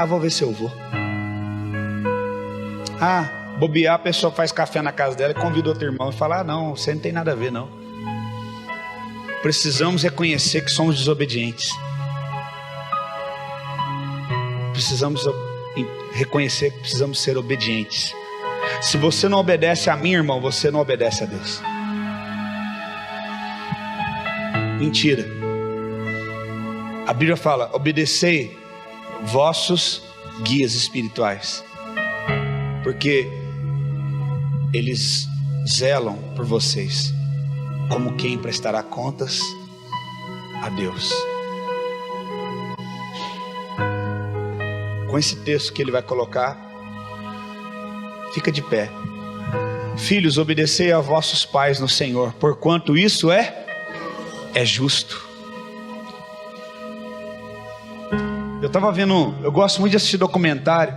vou ver se eu vou. Bobear, a pessoa faz café na casa dela e convida outro irmão e fala, não, você não tem nada a ver não. Precisamos reconhecer que somos desobedientes. Precisamos reconhecer que precisamos ser obedientes. Se você não obedece a mim, irmão, você não obedece a Deus. Mentira. A Bíblia fala, obedecei vossos guias espirituais, porque eles zelam por vocês, como quem prestará contas a Deus. Com esse texto que ele vai colocar, fica de pé. Filhos, obedecei a vossos pais no Senhor, porquanto isso é justo. Eu estava vendo, eu gosto muito de assistir documentário.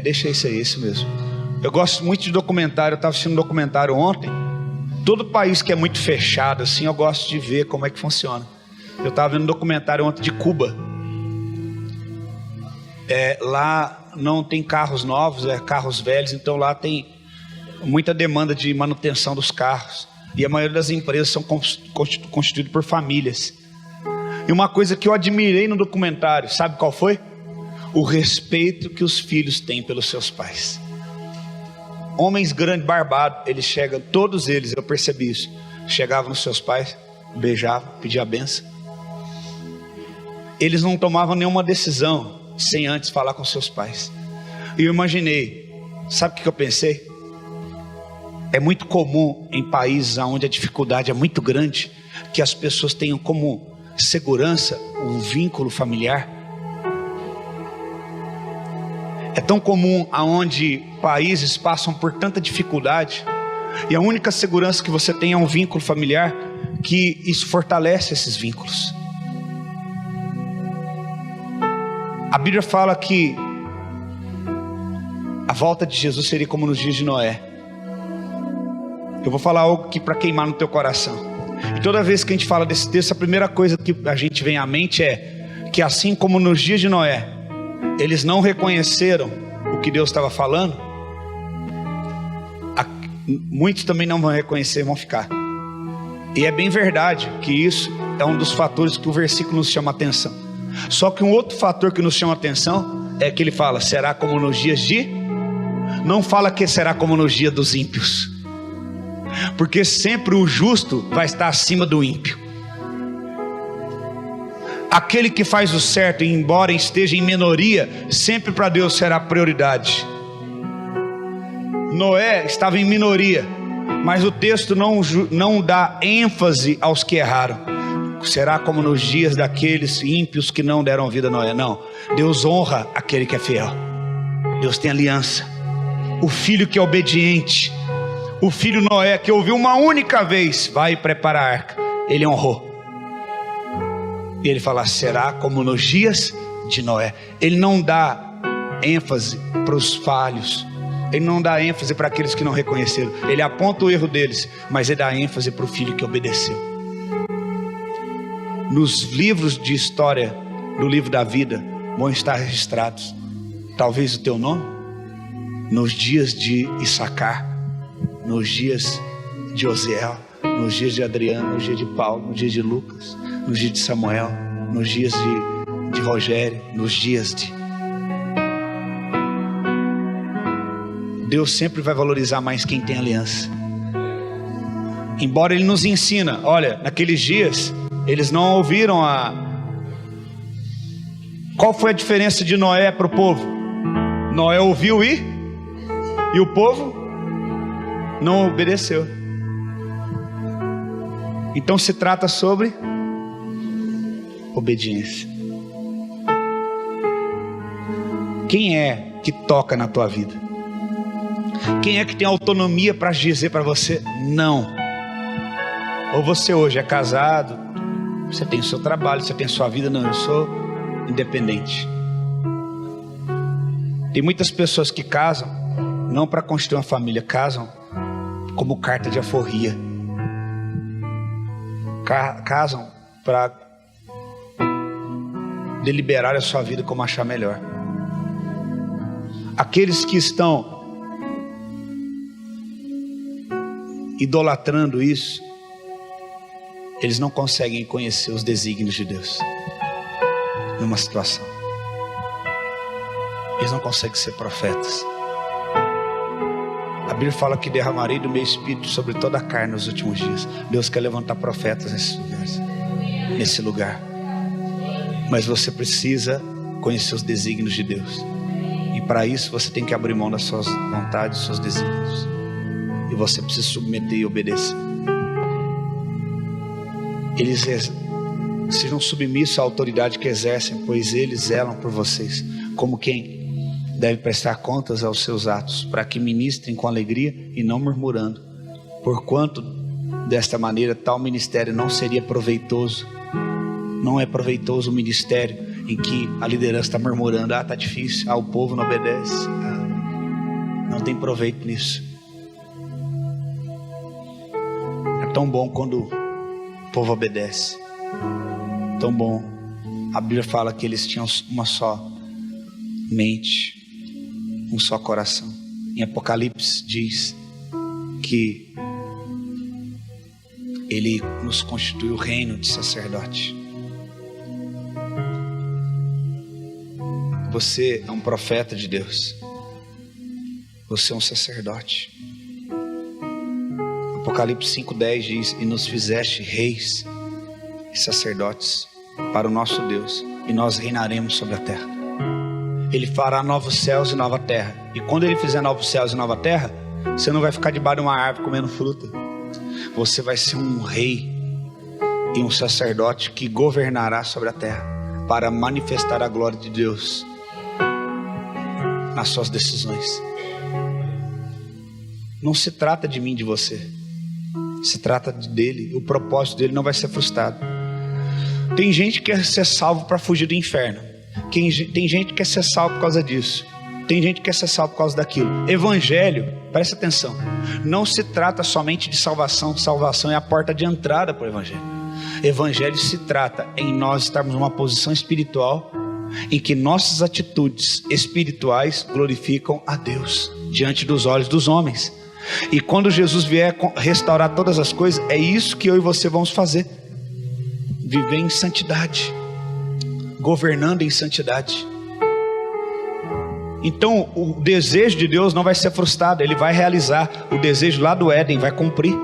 Deixa isso aí, isso mesmo. Eu gosto muito de documentário. Eu estava assistindo um documentário ontem. Todo país que é muito fechado assim, eu gosto de ver como é que funciona. Eu estava vendo um documentário ontem de Cuba. Lá não tem carros novos, carros velhos, então lá tem muita demanda de manutenção dos carros, e a maioria das empresas são constituídas por famílias. E uma coisa que eu admirei no documentário, sabe qual foi? O respeito que os filhos têm pelos seus pais. Homens grandes, barbados, eles chegam, todos eles, eu percebi isso, chegavam nos seus pais, beijavam, pediam a benção. Eles não tomavam nenhuma decisão sem antes falar com seus pais. E eu imaginei, sabe o que eu pensei? É muito comum em países onde a dificuldade é muito grande, que as pessoas tenham como segurança um vínculo familiar. É tão comum aonde países passam por tanta dificuldade, e a única segurança que você tem é um vínculo familiar, que isso fortalece esses vínculos. A Bíblia fala que a volta de Jesus seria como nos dias de Noé. Eu vou falar algo aqui para queimar no teu coração. E toda vez que a gente fala desse texto, a primeira coisa que a gente vem à mente é que assim como nos dias de Noé, eles não reconheceram o que Deus estava falando, muitos também não vão reconhecer, vão ficar. E é bem verdade que isso é um dos fatores que o versículo nos chama a atenção. Só que um outro fator que nos chama a atenção é que ele fala, será como nos dias de... Não fala que será como nos dias dos ímpios, porque sempre o justo vai estar acima do ímpio. Aquele que faz o certo, embora esteja em minoria, sempre para Deus será prioridade. Noé estava em minoria, mas o texto não dá ênfase aos que erraram. Será como nos dias daqueles ímpios que não deram vida a Noé. Não, Deus honra aquele que é fiel. Deus tem aliança. O filho que é obediente, o filho Noé que ouviu uma única vez, vai preparar a arca, ele honrou. E ele fala, será como nos dias de Noé. Ele não dá ênfase para os falhos, ele não dá ênfase para aqueles que não reconheceram. Ele aponta o erro deles, mas ele dá ênfase para o filho que obedeceu. Nos livros de história, no livro da vida, vão estar registrados, talvez o teu nome, nos dias de Issacar, nos dias de Osiel, nos dias de Adriano, nos dias de Paulo, nos dias de Lucas, nos dias de Samuel, nos dias de Rogério, nos dias de... Deus sempre vai valorizar mais quem tem aliança. Embora Ele nos ensina, olha, naqueles dias, eles não ouviram Qual foi a diferença de Noé para o povo? Noé ouviu e o povo não obedeceu. Então se trata sobre obediência. Quem é que toca na tua vida? Quem é que tem autonomia para dizer para você não? Ou você hoje é casado, você tem o seu trabalho, você tem a sua vida. Não, eu sou independente. Tem muitas pessoas que casam não para construir uma família, casam como carta de alforria, casam para deliberar a sua vida como achar melhor. Aqueles que estão idolatrando isso, eles não conseguem conhecer os desígnios de Deus numa situação. Eles não conseguem ser profetas. A Bíblia fala que derramarei do meu espírito sobre toda a carne nos últimos dias. Deus quer levantar profetas nesse lugar. Mas você precisa conhecer os desígnios de Deus. E para isso você tem que abrir mão das suas vontades, dos seus desígnios. E você precisa submeter e obedecer. Eles sejam submissos à autoridade que exercem, pois eles zelam por vocês, como quem deve prestar contas aos seus atos, para que ministrem com alegria e não murmurando, porquanto desta maneira tal ministério não seria proveitoso. Não é proveitoso o ministério em que a liderança está murmurando, está difícil, o povo não obedece, não tem proveito nisso. É tão bom quando o povo obedece, tão bom. A Bíblia fala que eles tinham uma só mente, um só coração. Em Apocalipse diz que Ele nos constituiu o reino de sacerdote. Você é um profeta de Deus. Você é um sacerdote. Apocalipse 5:10 diz: e nos fizeste reis e sacerdotes para o nosso Deus, e nós reinaremos sobre a terra. Ele fará novos céus e nova terra. E quando Ele fizer novos céus e nova terra, você não vai ficar debaixo de uma árvore comendo fruta. Você vai ser um rei e um sacerdote que governará sobre a terra, para manifestar a glória de Deus nas suas decisões. Não se trata de mim, de você. Se trata dele. O propósito dele não vai ser frustrado. Tem gente que quer ser salvo para fugir do inferno. Tem gente que quer ser salvo por causa disso. Tem gente que quer ser salvo por causa daquilo. Evangelho, presta atenção, não se trata somente de salvação. Salvação é a porta de entrada para o Evangelho. Evangelho se trata em nós estarmos numa posição espiritual em que nossas atitudes espirituais glorificam a Deus diante dos olhos dos homens. E quando Jesus vier restaurar todas as coisas, é isso que eu e você vamos fazer: viver em santidade, governando em santidade. Então o desejo de Deus não vai ser frustrado, Ele vai realizar. O desejo lá do Éden vai cumprir.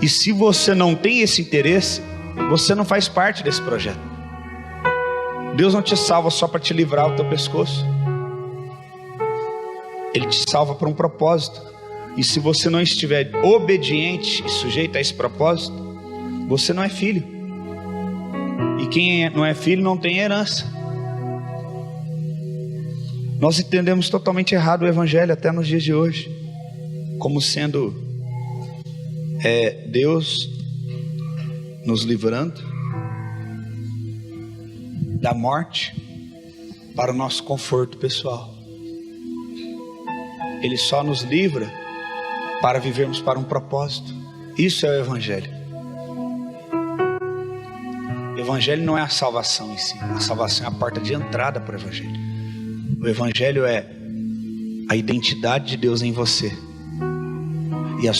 E se você não tem esse interesse, você não faz parte desse projeto. Deus não te salva só para te livrar do teu pescoço. Ele te salva para um propósito. E se você não estiver obediente e sujeito a esse propósito, você não é filho. E quem não é filho não tem herança. Nós entendemos totalmente errado o Evangelho até nos dias de hoje, como sendo Deus nos livrando da morte para o nosso conforto pessoal. Ele só nos livra para vivermos para um propósito. Isso é o Evangelho. O Evangelho não é a salvação em si. A salvação é a porta de entrada para o Evangelho. O Evangelho é a identidade de Deus em você. E a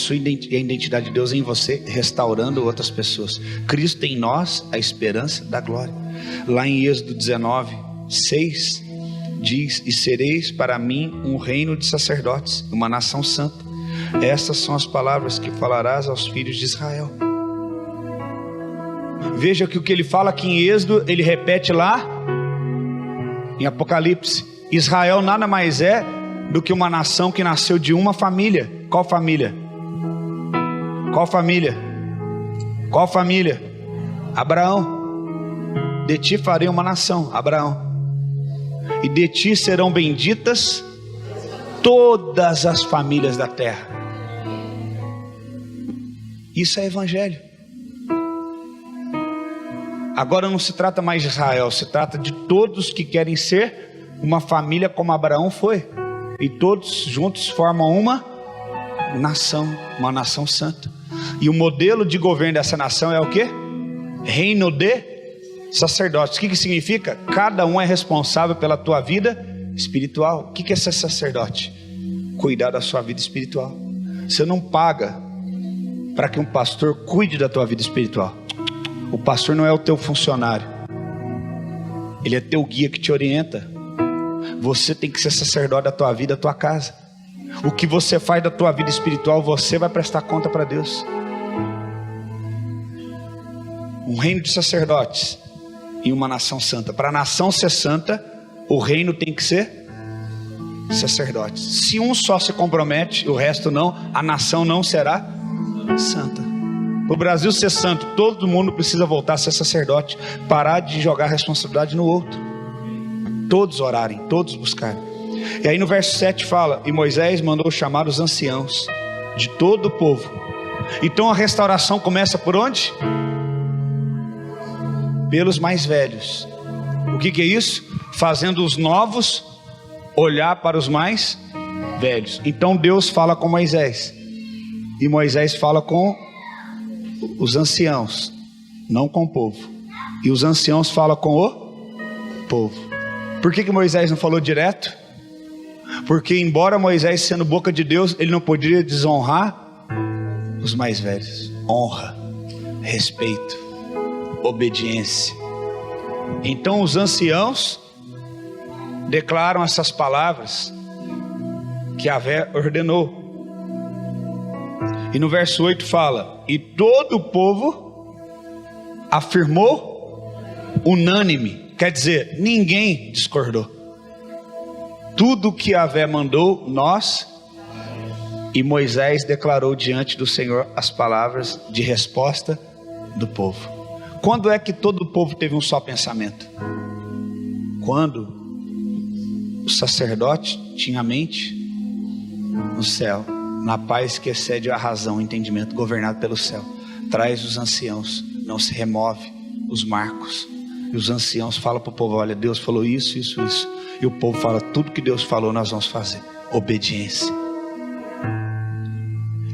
identidade de Deus em você, restaurando outras pessoas. Cristo em nós, a esperança da glória. Lá em Êxodo 19:6 diz: e sereis para mim um reino de sacerdotes, uma nação santa. Essas são as palavras que falarás aos filhos de Israel. Veja que o que ele fala aqui em Êxodo, ele repete lá em Apocalipse. Israel nada mais é do que uma nação que nasceu de uma família. Qual família? Qual família? Qual família? Abraão. De ti farei uma nação, Abraão, e de ti serão benditas todas as famílias da terra. Isso é Evangelho. Agora não se trata mais de Israel, se trata de todos que querem ser uma família como Abraão foi, e todos juntos formam uma nação santa. E o modelo de governo dessa nação é o quê? Reino de sacerdotes. O que significa? Cada um é responsável pela tua vida espiritual. O que é ser sacerdote? Cuidar da sua vida espiritual. Você não paga para que um pastor cuide da tua vida espiritual. O pastor não é o teu funcionário, ele é teu guia que te orienta. Você tem que ser sacerdote da tua vida, da tua casa. O que você faz da tua vida espiritual, você vai prestar conta para Deus. Um reino de sacerdotes e uma nação santa. Para a nação ser santa, o reino tem que ser sacerdotes. Se um só se compromete, o resto não, a nação não será santa. Para o Brasil ser santo, todo mundo precisa voltar a ser sacerdote. Parar de jogar a responsabilidade no outro. Todos orarem, todos buscarem. E aí no verso 7 fala: e Moisés mandou chamar os anciãos de todo o povo. Então a restauração começa por onde? Pelos mais velhos. O que é isso? Fazendo os novos olhar para os mais velhos. Então Deus fala com Moisés, e Moisés fala com os anciãos, não com o povo. E os anciãos falam com o povo. Por que Moisés não falou direto? Porque embora Moisés sendo boca de Deus, ele não poderia desonrar os mais velhos. Honra, respeito, obediência. Então os anciãos declaram essas palavras que Yahvé ordenou. E no verso 8 fala: e todo o povo afirmou unânime. Quer dizer, ninguém discordou. tudo que Yahvé mandou, nós. E Moisés declarou diante do Senhor as palavras de resposta do povo. Quando é que todo o povo teve um só pensamento? Quando o sacerdote tinha a mente no céu, na paz que excede a razão, o entendimento, governado pelo céu. Traz os anciãos, não se remove os marcos. E os anciãos falam para o povo: olha, Deus falou isso, isso, isso. E o povo fala: tudo que Deus falou nós vamos fazer. Obediência.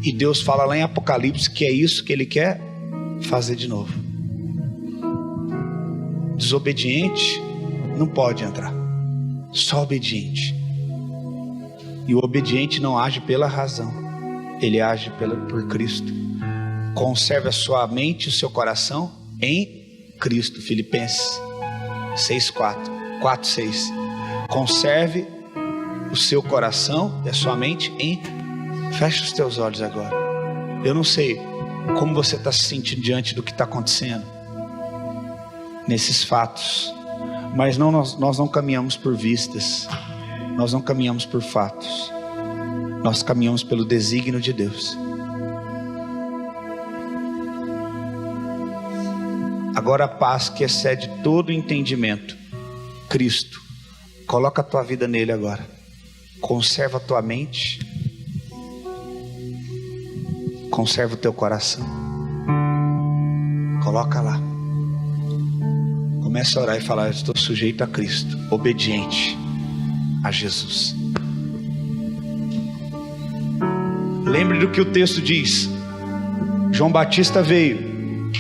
E Deus fala lá em Apocalipse que é isso que Ele quer fazer de novo. Desobediente não pode entrar, só obediente. E o obediente não age pela razão, ele age por Cristo. Conserve a sua mente e o seu coração em Cristo. Filipenses 4:6. Conserve o seu coração e a sua mente em... Feche os teus olhos agora. Eu não sei como você está se sentindo diante do que está acontecendo nesses fatos, mas nós não caminhamos por vistas, nós não caminhamos por fatos, nós caminhamos pelo desígnio de Deus. Agora a paz que excede todo entendimento, Cristo, coloca a tua vida nele agora. Conserva a tua mente, conserva o teu coração, coloca lá. Começa a orar e falar: eu estou sujeito a Cristo, obediente a Jesus. Lembre do que o texto diz. João Batista veio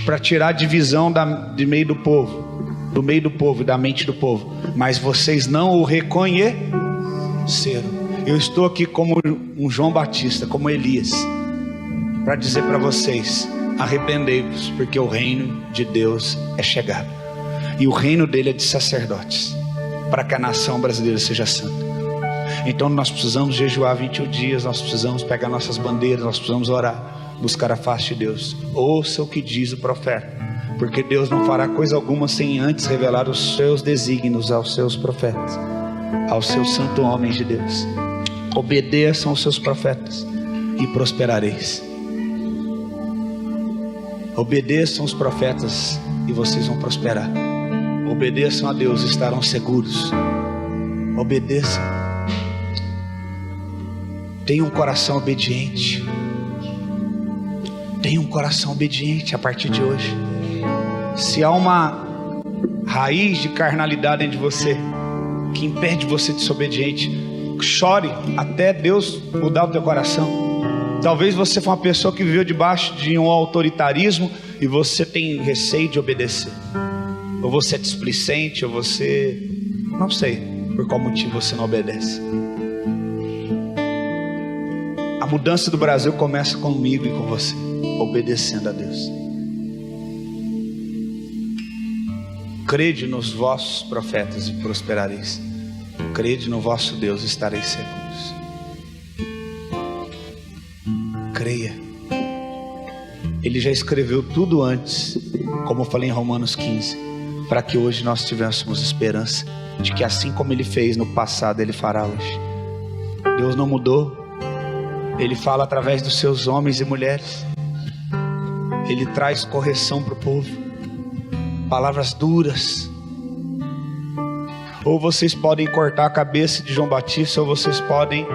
para tirar a divisão do meio do povo e da mente do povo, mas vocês não o reconheceram. Eu estou aqui como um João Batista, como Elias, para dizer para vocês: arrependei-vos, porque o reino de Deus é chegado, e o reino dele é de sacerdotes, para que a nação brasileira seja santa. Então nós precisamos jejuar 21 dias, nós precisamos pegar nossas bandeiras, nós precisamos orar, buscar a face de Deus. Ouça o que diz o profeta, porque Deus não fará coisa alguma sem antes revelar os seus desígnios aos seus profetas, aos seus santos homens de Deus. Obedeçam aos seus profetas e prosperareis. Obedeçam os profetas e vocês vão prosperar. Obedeçam a Deus e estarão seguros. Obedeçam. Tenha um coração obediente. Tenha um coração obediente a partir de hoje. Se há uma raiz de carnalidade dentro de você que impede você de ser obediente, chore até Deus mudar o teu coração. Talvez você foi uma pessoa que viveu debaixo de um autoritarismo e você tem receio de obedecer. Ou você é displicente, ou você... não sei por qual motivo você não obedece. A mudança do Brasil começa comigo e com você, obedecendo a Deus. Crede nos vossos profetas e prosperareis. Crede no vosso Deus e estareis seguros. Creia. Ele já escreveu tudo antes, como eu falei em Romanos 15, para que hoje nós tivéssemos esperança de que assim como Ele fez no passado, Ele fará hoje. Deus não mudou. Ele fala através dos seus homens e mulheres. Ele traz correção para o povo, palavras duras. Ou vocês podem cortar a cabeça de João Batista, ou vocês podem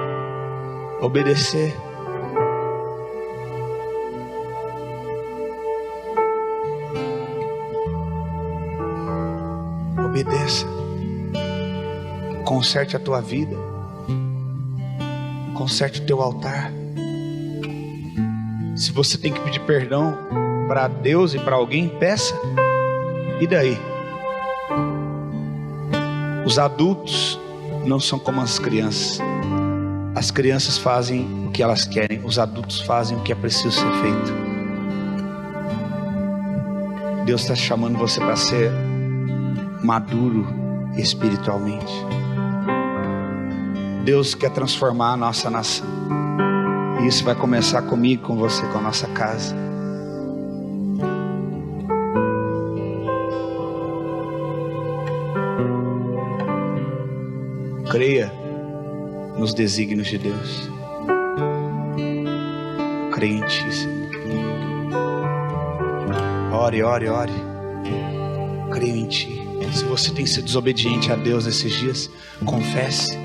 obedecer. Obedeça. Conserte a tua vida. Conserte o teu altar. Se você tem que pedir perdão para Deus e para alguém, peça. E daí? Os adultos não são como as crianças. As crianças fazem o que elas querem, os adultos fazem o que é preciso ser feito. Deus está chamando você para ser maduro espiritualmente. Deus quer transformar a nossa nação, e isso vai começar comigo, com você, com a nossa casa. Creia nos desígnios de Deus. Eu creio em Ti, Senhor. Ore, ore, ore. Eu creio em Ti. Se você tem sido desobediente a Deus nesses dias, confesse.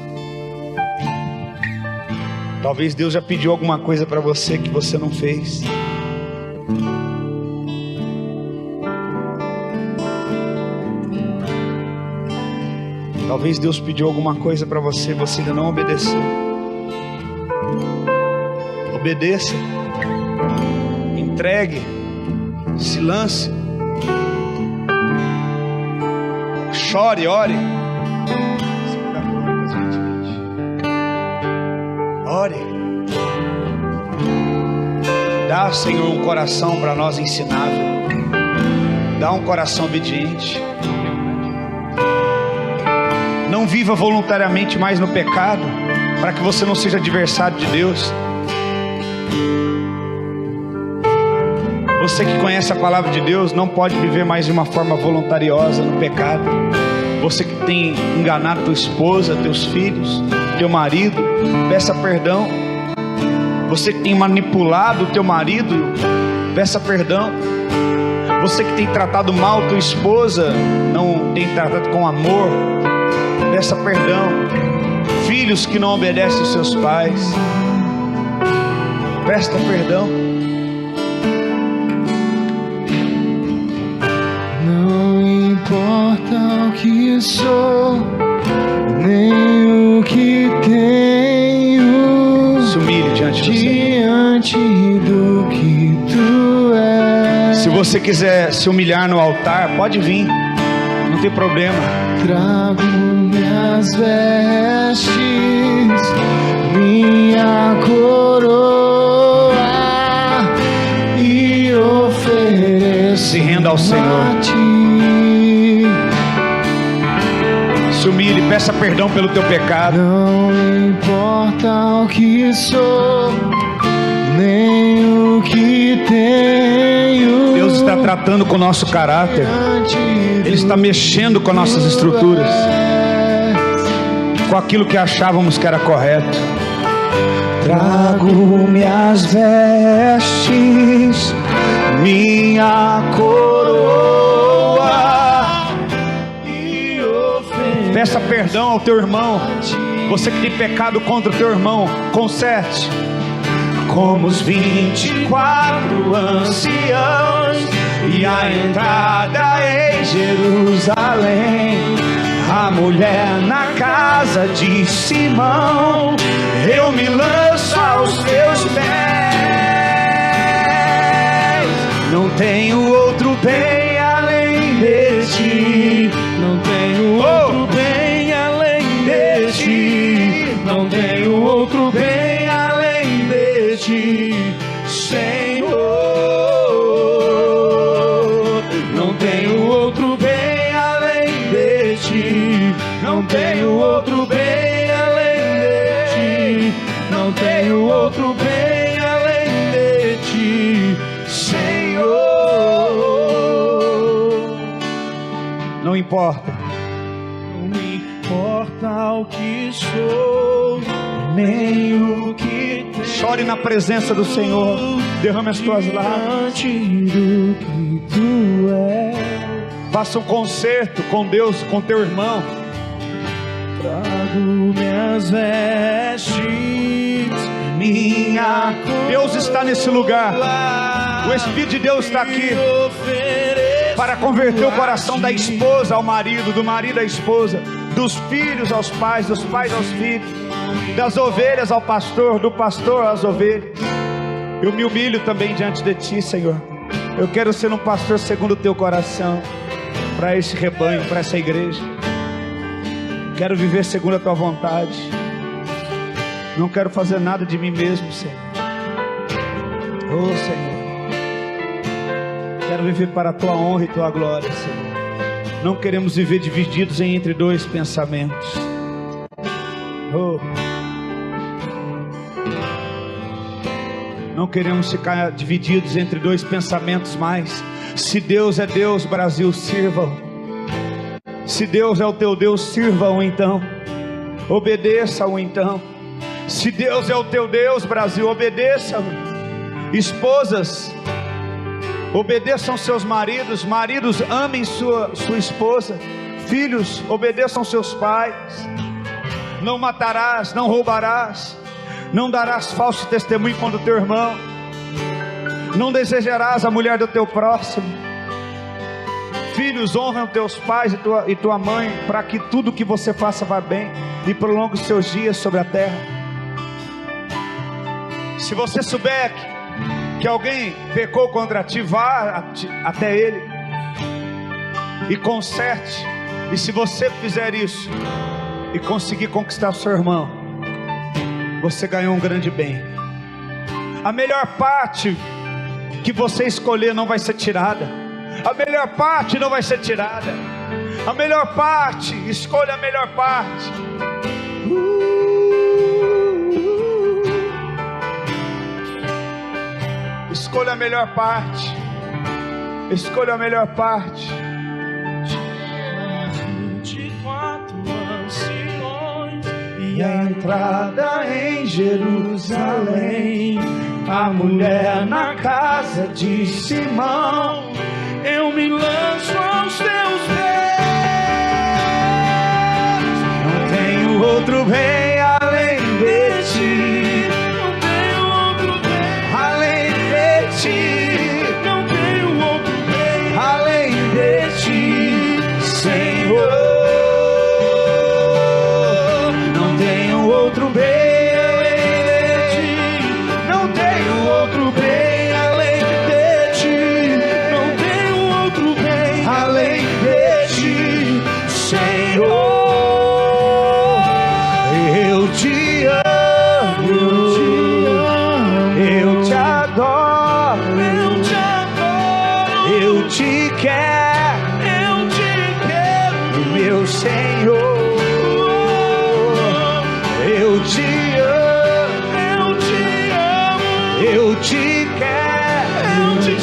Talvez Deus já pediu alguma coisa para você que você não fez. Talvez Deus pediu alguma coisa para você e você ainda não obedeceu. Obedeça. Entregue. Se lance. Chore, ore. Ore. Dá, Senhor, um coração para nós ensinável. Dá um coração obediente. Não viva voluntariamente mais no pecado, para que você não seja adversário de Deus. Você que conhece a palavra de Deus não pode viver mais de uma forma voluntariosa no pecado. Você que tem enganado tua esposa, teus filhos, teu marido, peça perdão. Você que tem manipulado teu marido, peça perdão. Você que tem tratado mal tua esposa, não tem tratado com amor, peça perdão. Filhos que não obedecem aos seus pais, peça perdão. Não importa o que sou, nem o que tenho. Se humilhe diante do Senhor. Diante do que Tu és. Se você quiser se humilhar no altar, pode vir, não tem problema. Trago minhas vestes, minha coroa e ofereço. Se renda ao Senhor. A Ti. Se humilhe, peça perdão pelo teu pecado. Não importa o que sou, nem o que tenho. Deus está tratando com o nosso caráter. Ele está mexendo com nossas estruturas, com aquilo que achávamos que era correto. Trago minhas vestes, minha coroa e ofereço. Peça perdão ao teu irmão. Você que tem pecado contra o teu irmão, conserte. Como os 24 anciãos e a entrada em Jerusalém, a mulher na casa de Simão, eu me lanço aos teus pés. Não tenho outro bem além de Ti. Não tenho outro bem além de Ti. Não tenho outro bem além de Ti, Senhor. Não tenho outro bem além de Ti. Não tenho outro bem além de Ti. Não tenho outro bem além de Ti, Senhor. Não importa. Não importa o que sou, nem o que tenho. Chore na presença do Senhor. Derrame as tuas lágrimas. do que Tu és. Faça um concerto com Deus, com teu irmão. Trago minhas vestes, Minha Deus está nesse lugar. O Espírito de Deus está aqui para converter o coração da esposa ao marido, do marido à esposa, dos filhos aos pais, dos pais aos filhos, das ovelhas ao pastor, do pastor às ovelhas. Eu me humilho também diante de Ti, Senhor. Eu quero ser um pastor segundo o Teu coração, para esse rebanho, para essa igreja. Quero viver segundo a Tua vontade. Não quero fazer nada de mim mesmo, Senhor. Oh, Senhor, quero viver para a Tua honra e Tua glória, Senhor. Não queremos viver divididos entre dois pensamentos. Oh, não queremos ficar divididos entre dois pensamentos mais. Se Deus é Deus, Brasil, sirva-o. Se Deus é o teu Deus, sirva-o então. Obedeça-o então. Se Deus é o teu Deus, Brasil, obedeça. Esposas, obedeçam seus maridos. Maridos, amem sua esposa. Filhos, obedeçam seus pais. Não matarás, não roubarás, não darás falso testemunho contra o teu irmão, não desejarás a mulher do teu próximo. Filhos, honram teus pais e tua mãe, para que tudo que você faça vá bem e prolongue os seus dias sobre a terra. Se você souber que alguém pecou contra ti, vá até ele e conserte. E se você fizer isso e conseguir conquistar o seu irmão, você ganhou um grande bem. A melhor parte que você escolher não vai ser tirada. A melhor parte não vai ser tirada. A melhor parte, escolha a melhor parte. Escolha a melhor parte. Escolha a melhor parte. 24 anciões E a entrada em Jerusalém, a mulher na casa de Simão. eu me lanço aos teus pés. Não tenho outro bem além de ti. Não tenho outro bem Além de ti. não tenho outro bem Além de ti, Senhor. Não tenho outro bem além de ti. Não tenho outro bem além de ti. não tenho outro bem Além de ti, Senhor. Eu te amo, eu te adoro, eu te adoro eu te quero, meu Senhor. Eu te amo, eu te quero, te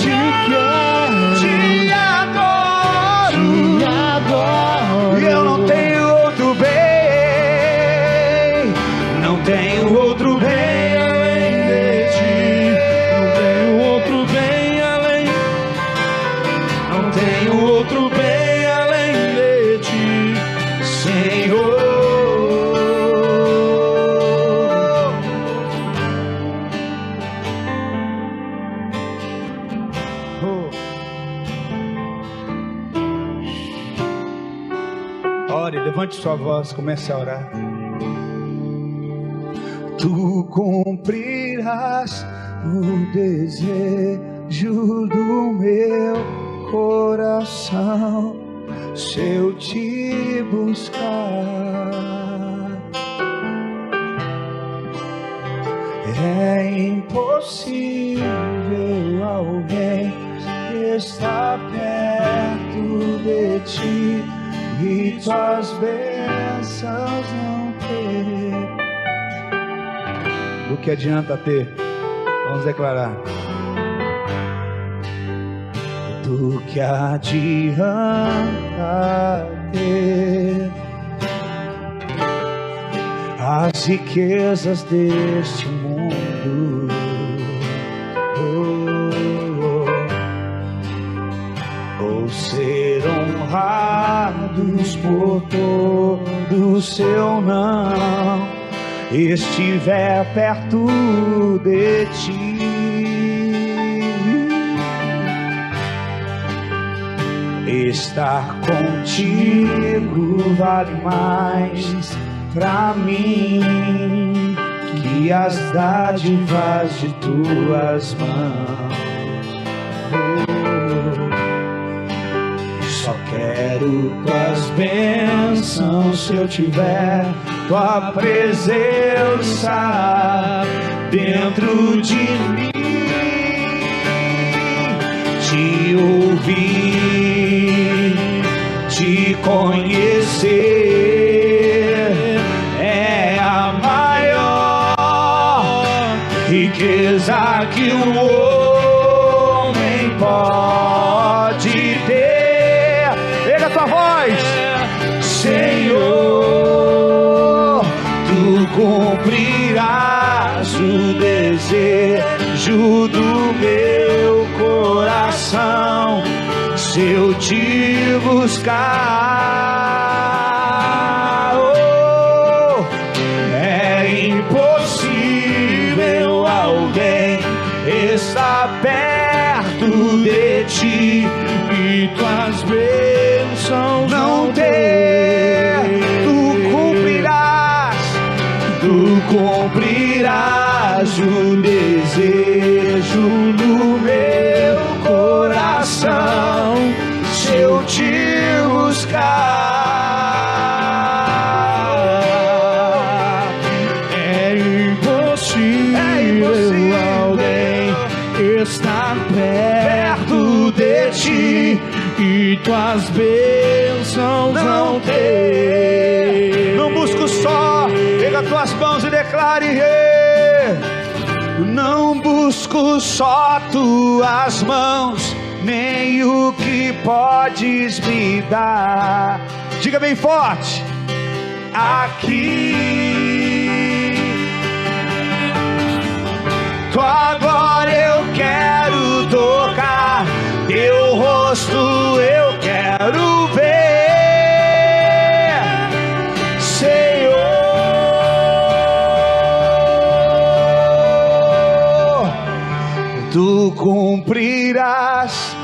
adoro, e eu não tenho outro bem, não tenho outro bem além de ti. não tenho outro bem além Não tenho outro bem além de ti, Senhor. Ore, levante sua voz, comece a orar. Tu cumprirás o desejo do meu coração, se eu te buscar. É impossível alguém estar perto de ti e tuas bênçãos não ter. Do que adianta ter? Vamos declarar. Do que adianta ter as riquezas deste mundo, ou ser honrados por todo seu não estiver perto de ti. Estar contigo vale mais pra mim que as dádivas de tuas mãos. Só quero tuas bênçãos se eu tiver tua presença dentro de mim. Te ouvir, te conhecer é a maior riqueza que o homem pode ter. Pega a tua voz, Senhor, tu cumprirás o desejo do meu coração. Se eu te buscar, oh, é impossível alguém estar perto de ti e tuas bênçãos não ter. Tu cumprirás o desejo do meu coração. Se eu te buscar, é impossível alguém estar perto de ti e tuas bênçãos não ter. Não busco só, pega tuas mãos e declare: não busco só tuas mãos, nem o que podes me dar. Diga bem forte: aqui tua glória eu quero tocar, teu rosto eu quero ver, Senhor. Tu cumprirás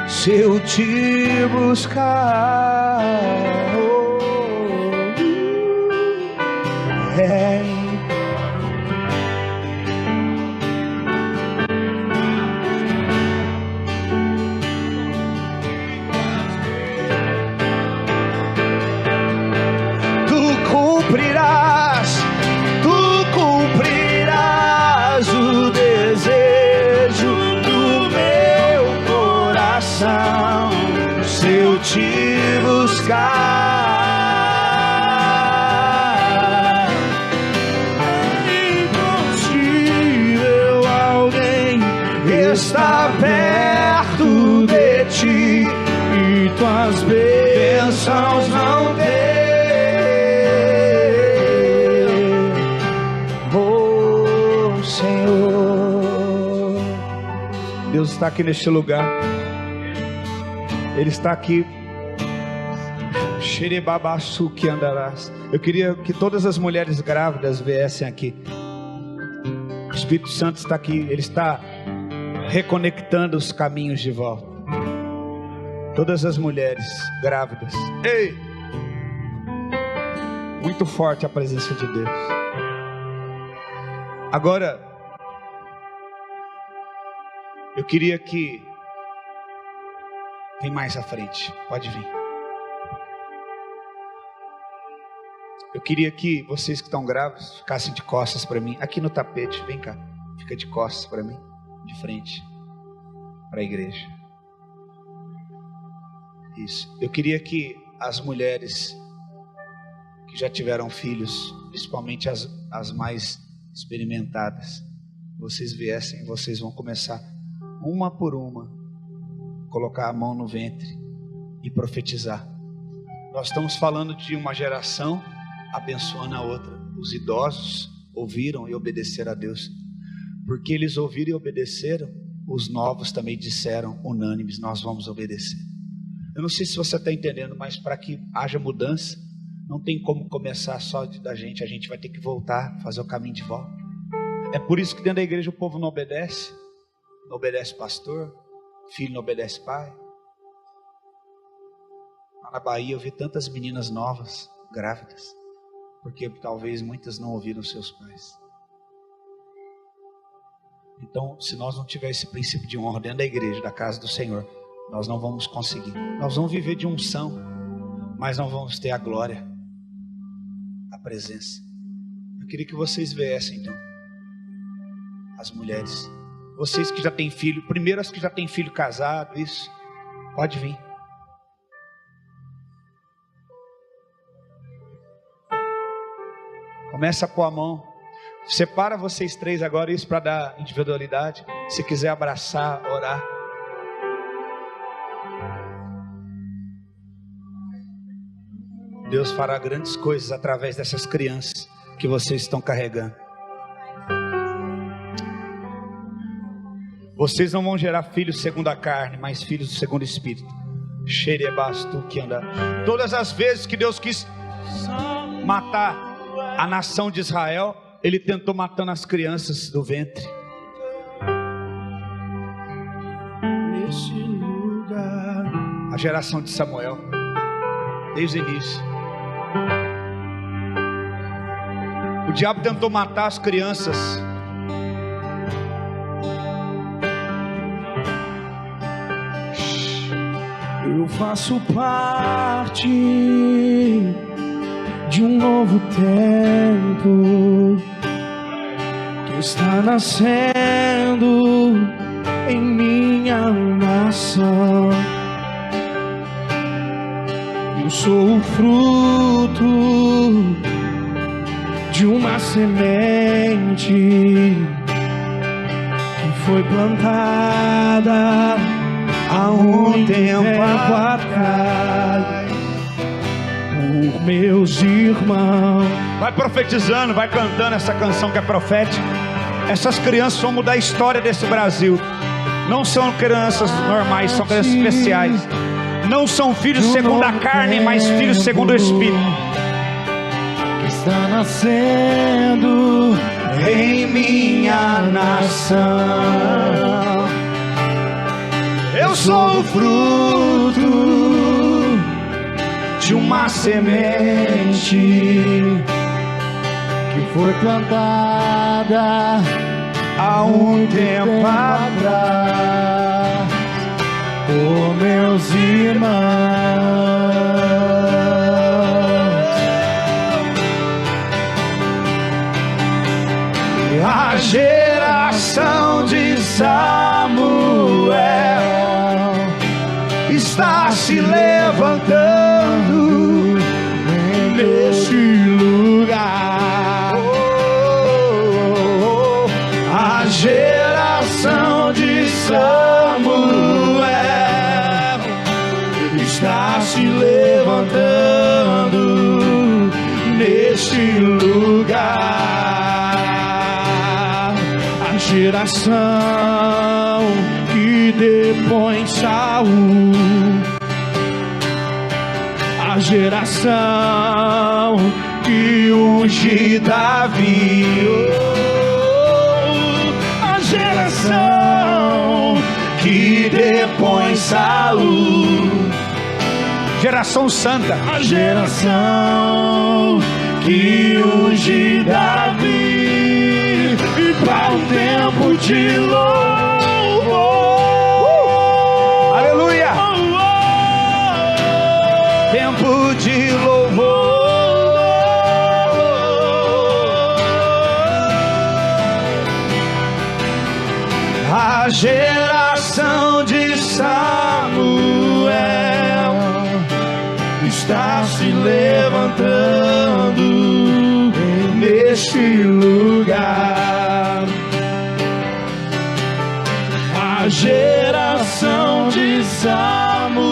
se eu te buscar. Tu cumprirás o desejo do meu coração. Se eu te buscar, é impossível alguém estar perto de ti e tuas bênçãos não ter. Oh Senhor, Deus está aqui neste lugar. Ele está aqui. Xerebabaçu que andarás. Eu queria que todas as mulheres grávidas viessem aqui. O Espírito Santo está aqui. Ele está reconectando os caminhos de volta. Todas as mulheres grávidas. Ei! Muito forte a presença de Deus. Agora, eu queria que... Vem mais à frente, pode vir. Eu queria que vocês que estão grávidos ficassem de costas para mim. Aqui no tapete, vem cá. Fica de costas para mim, de frente, para a igreja. Isso. Eu queria que as mulheres que já tiveram filhos, principalmente as mais experimentadas, vocês viessem, vocês vão começar uma por uma, colocar a mão no ventre e profetizar. Nós estamos falando de uma geração abençoando a outra. Os idosos ouviram e obedeceram a Deus. Porque eles ouviram e obedeceram, os novos também disseram unânimes: nós vamos obedecer. Eu não sei se você está entendendo, mas para que haja mudança, não tem como começar só da gente. A gente vai ter que voltar, fazer o caminho de volta. É por isso que dentro da igreja o povo não obedece. Não obedece pastor, filho não obedece pai. Lá na Bahia eu vi tantas meninas novas, grávidas, porque talvez muitas não ouviram seus pais. Então, se nós não tivermos esse princípio de honra dentro da igreja, da casa do Senhor, nós não vamos conseguir. Nós vamos viver de unção, mas não vamos ter a glória, a presença. Eu queria que vocês viessem então, as mulheres, vocês que já têm filho, primeiro as que já têm filho casado, isso, pode vir. Começa a pôr a mão. Separa vocês três agora, isso para dar individualidade. Se quiser abraçar, orar. Deus fará grandes coisas através dessas crianças que vocês estão carregando. Vocês não vão gerar filhos segundo a carne, mas filhos segundo o Espírito. Todas as vezes que Deus quis matar a nação de Israel, Ele tentou matando as crianças do ventre. Nesse lugar, A geração de Samuel, desde o início. O diabo tentou matar as crianças. eu faço parte de um novo tempo que está nascendo em minha nação. Eu sou o fruto de uma semente que foi plantada há um tempo atrás por meus irmãos. Vai profetizando, vai cantando essa canção que é profética. Essas crianças vão mudar a história desse Brasil. Não são crianças normais, são crianças especiais. Não são filhos segundo a carne, mas filhos segundo o Espírito. Que está nascendo em minha nação. Eu sou o fruto de uma semente que foi plantada há um tempo atrás por meus irmãos. A geração de Samuel está se levantando neste lugar. A geração de Samuel está se levantando neste lugar. A geração que depõe Saul, a geração que unge Davi, a geração que depõe Saul, Geração santa. a geração que unge Davi, e para o tempo de louvor. Aleluia. Tempo de louvor. A geração de Samuel está se levantando neste lugar. A geração de Samuel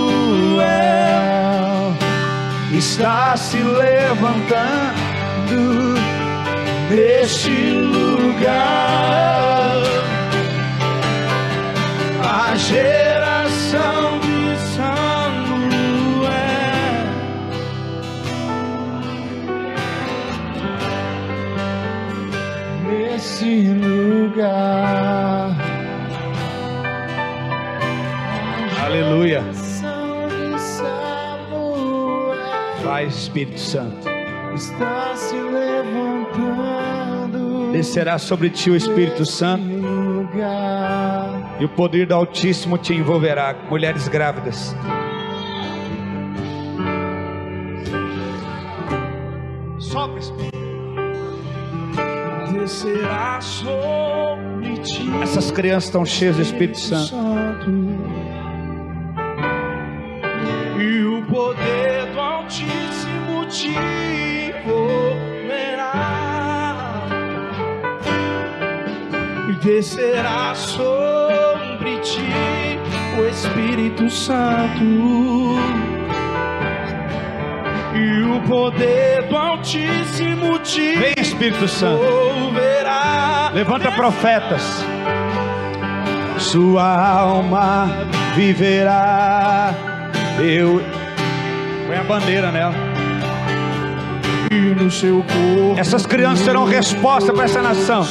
está se levantando neste lugar. A geração de Samuel nesse lugar. Aleluia. De Samuel Faz, Espírito Santo. está se levantando. Descerá sobre ti o Espírito Santo, Lugar. e o poder do Altíssimo te envolverá. Mulheres grávidas, sopra, Espírito. Descerá sobre ti. Essas crianças estão cheias do Espírito Santo. E o poder do Altíssimo te envolverá. E descerá sobre ti o Espírito Santo. E o o poder do Altíssimo te Vem, Espírito Santo. louvará. Levanta profetas. Sua alma viverá. Põe a bandeira nela. E no seu corpo Essas crianças serão resposta para essa nação,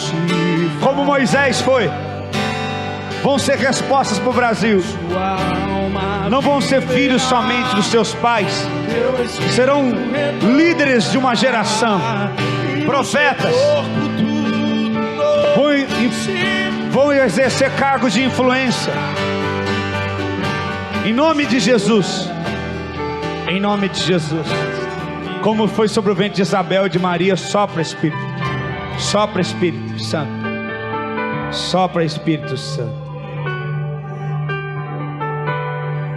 como Moisés foi. Vão ser respostas para o Brasil. Não vão ser filhos somente dos seus pais, serão líderes de uma geração, profetas. Vão exercer cargos de influência. Em nome de Jesus. Em nome de Jesus. Como foi sobre o ventre de Isabel e de Maria, sopra Espírito. Sopra Espírito Santo. Sopra Espírito Santo.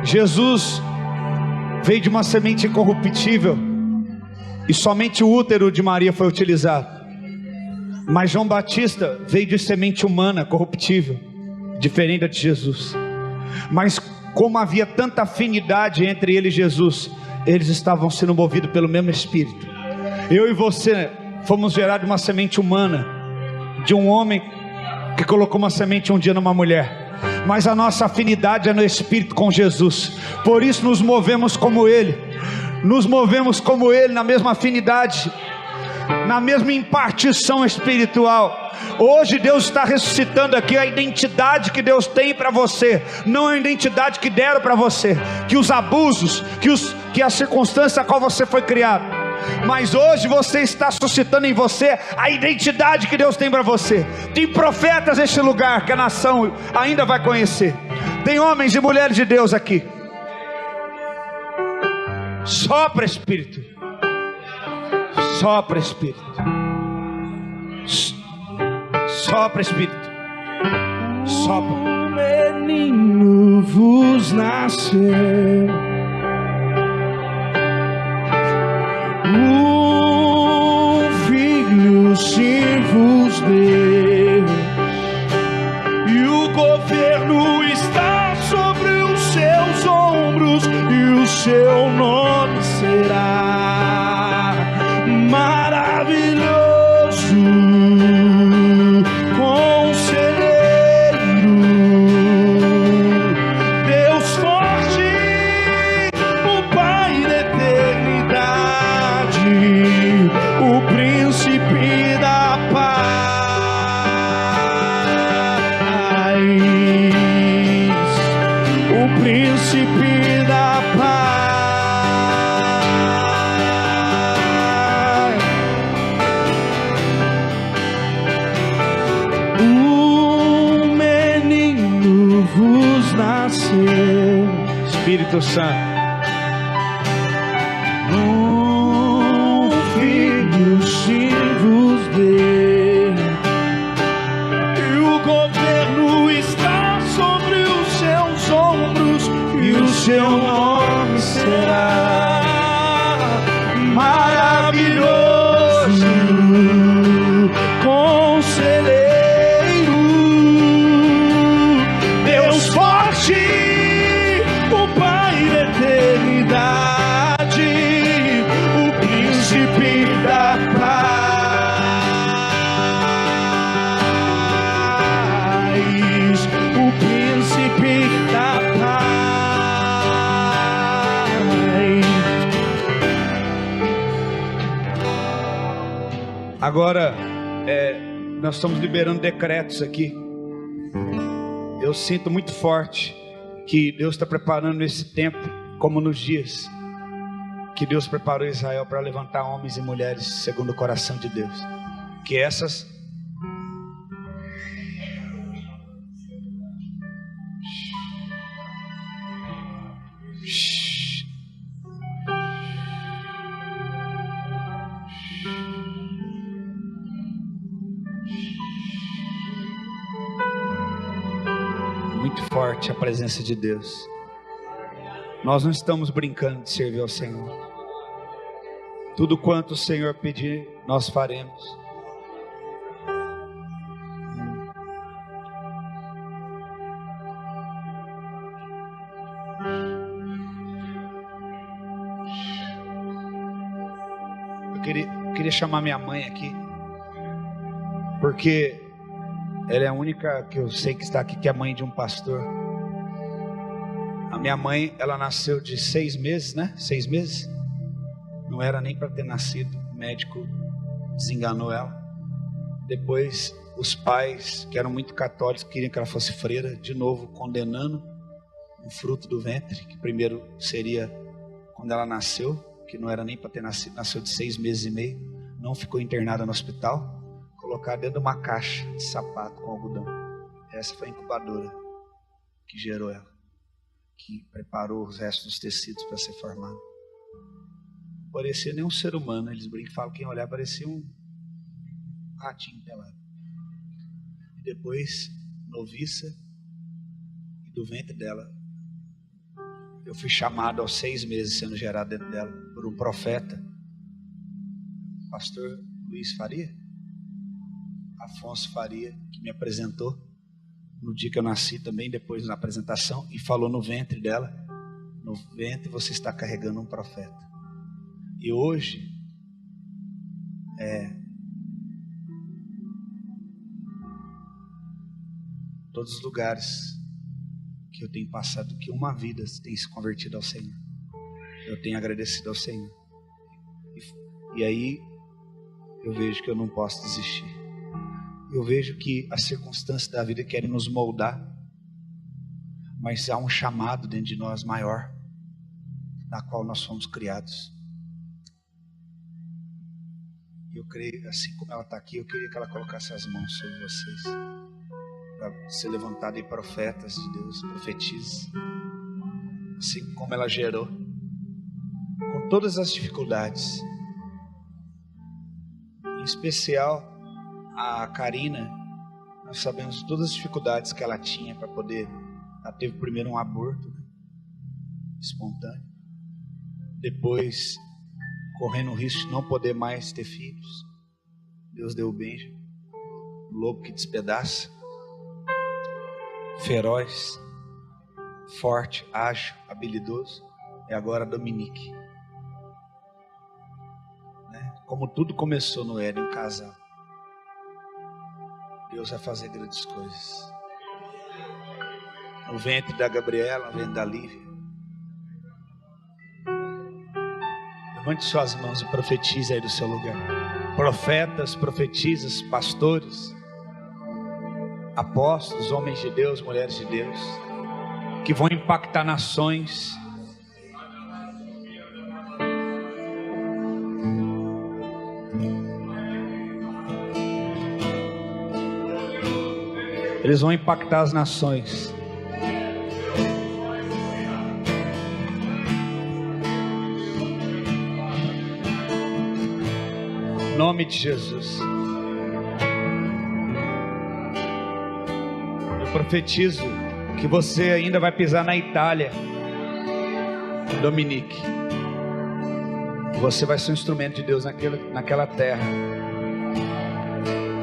Jesus veio de uma semente incorruptível e somente o útero de Maria foi utilizado. Mas João Batista veio de semente humana, corruptível, diferente da de Jesus. Mas como havia tanta afinidade entre ele e Jesus, eles estavam sendo movidos pelo mesmo Espírito. Eu e você fomos gerados de uma semente humana, de um homem que colocou uma semente um dia numa mulher. Mas a nossa afinidade é no Espírito com Jesus. Por isso nos movemos como Ele. Nos movemos como Ele, na mesma afinidade, na mesma impartição espiritual. Hoje Deus está ressuscitando aqui a identidade que Deus tem para você, não a identidade que deram para você, que os abusos, que a circunstância a qual você foi criado. Mas hoje você está suscitando em você a identidade que Deus tem para você. Tem profetas neste lugar que a nação ainda vai conhecer. Tem homens e mulheres de Deus aqui. Sopra Espírito. Sopra Espírito. Sopra Espírito. Sopra. Um menino vos nasceu. Filho se vos deu, e o governo está sobre os seus ombros, e o seu nome será maravilhoso, conselheiro, Deus forte, o Pai da eternidade, o príncipe da paz, o príncipe da paz. Um menino vos nasceu. Espírito Santo. Filho se vos deu, e o governo está sobre os seus ombros, e o seu nome será maravilhoso, conselheiro, Deus forte, o Pai da eternidade, o príncipe da paz, o príncipe da paz. Agora, nós estamos liberando decretos aqui. Eu sinto muito forte que Deus está preparando esse tempo, como nos dias que Deus preparou Israel para levantar homens e mulheres segundo o coração de Deus. Que essas muito forte a presença de Deus. Nós não estamos brincando de servir ao Senhor. Tudo quanto o Senhor pedir, nós faremos. Eu queria chamar minha mãe aqui, porque ela é a única que eu sei que está aqui, que é mãe de um pastor. A minha mãe, ela nasceu de 6 meses, né? 6 meses. Não era nem para ter nascido. O médico desenganou ela. Depois, os pais, que eram muito católicos, queriam que ela fosse freira, de novo condenando o fruto do ventre, que primeiro seria quando ela nasceu, que não era nem para ter nascido, nasceu de 6 meses e meio, não ficou internada no hospital, colocar dentro de uma caixa de sapato com algodão. Essa foi a incubadora que gerou ela, que preparou os restos dos tecidos para ser formado. Não parecia nem um ser humano, eles brincam, falam, quem olhar parecia um ratinho pelado. E depois, noviça, e do ventre dela, eu fui chamado aos 6 meses sendo gerado dentro dela por um profeta, pastor Luiz Faria, Afonso Faria, que me apresentou no dia que eu nasci também, depois na apresentação, e falou no ventre dela, no ventre você está carregando um profeta. E hoje, todos os lugares que eu tenho passado, que uma vida tem se convertido ao Senhor, eu tenho agradecido ao Senhor. E aí eu vejo que eu não posso desistir. Eu vejo que as circunstâncias da vida querem nos moldar, mas há um chamado dentro de nós maior, na qual nós fomos criados. Eu creio, assim como ela está aqui, eu queria que ela colocasse as mãos sobre vocês, para ser levantada em profetas de Deus, profetizes, assim como ela gerou, com todas as dificuldades, em especial a Karina. Nós sabemos de todas as dificuldades que ela tinha para poder, ela teve primeiro um aborto, né, espontâneo, depois correndo o risco de não poder mais ter filhos. Deus deu o Benjamin, um lobo que despedaça, feroz, forte, ágil, habilidoso. E agora Dominique, né? Como tudo começou no Éden, um casal, Deus vai fazer grandes coisas. No ventre da Gabriela, no ventre da Lívia. Levante suas mãos e profetize aí do seu lugar. Profetas, profetisas, pastores, apóstolos, homens de Deus, mulheres de Deus, que vão impactar nações. Eles vão impactar as nações. Em nome de Jesus. Eu profetizo que você ainda vai pisar na Itália, Dominique. Você vai ser um instrumento de Deus naquela terra.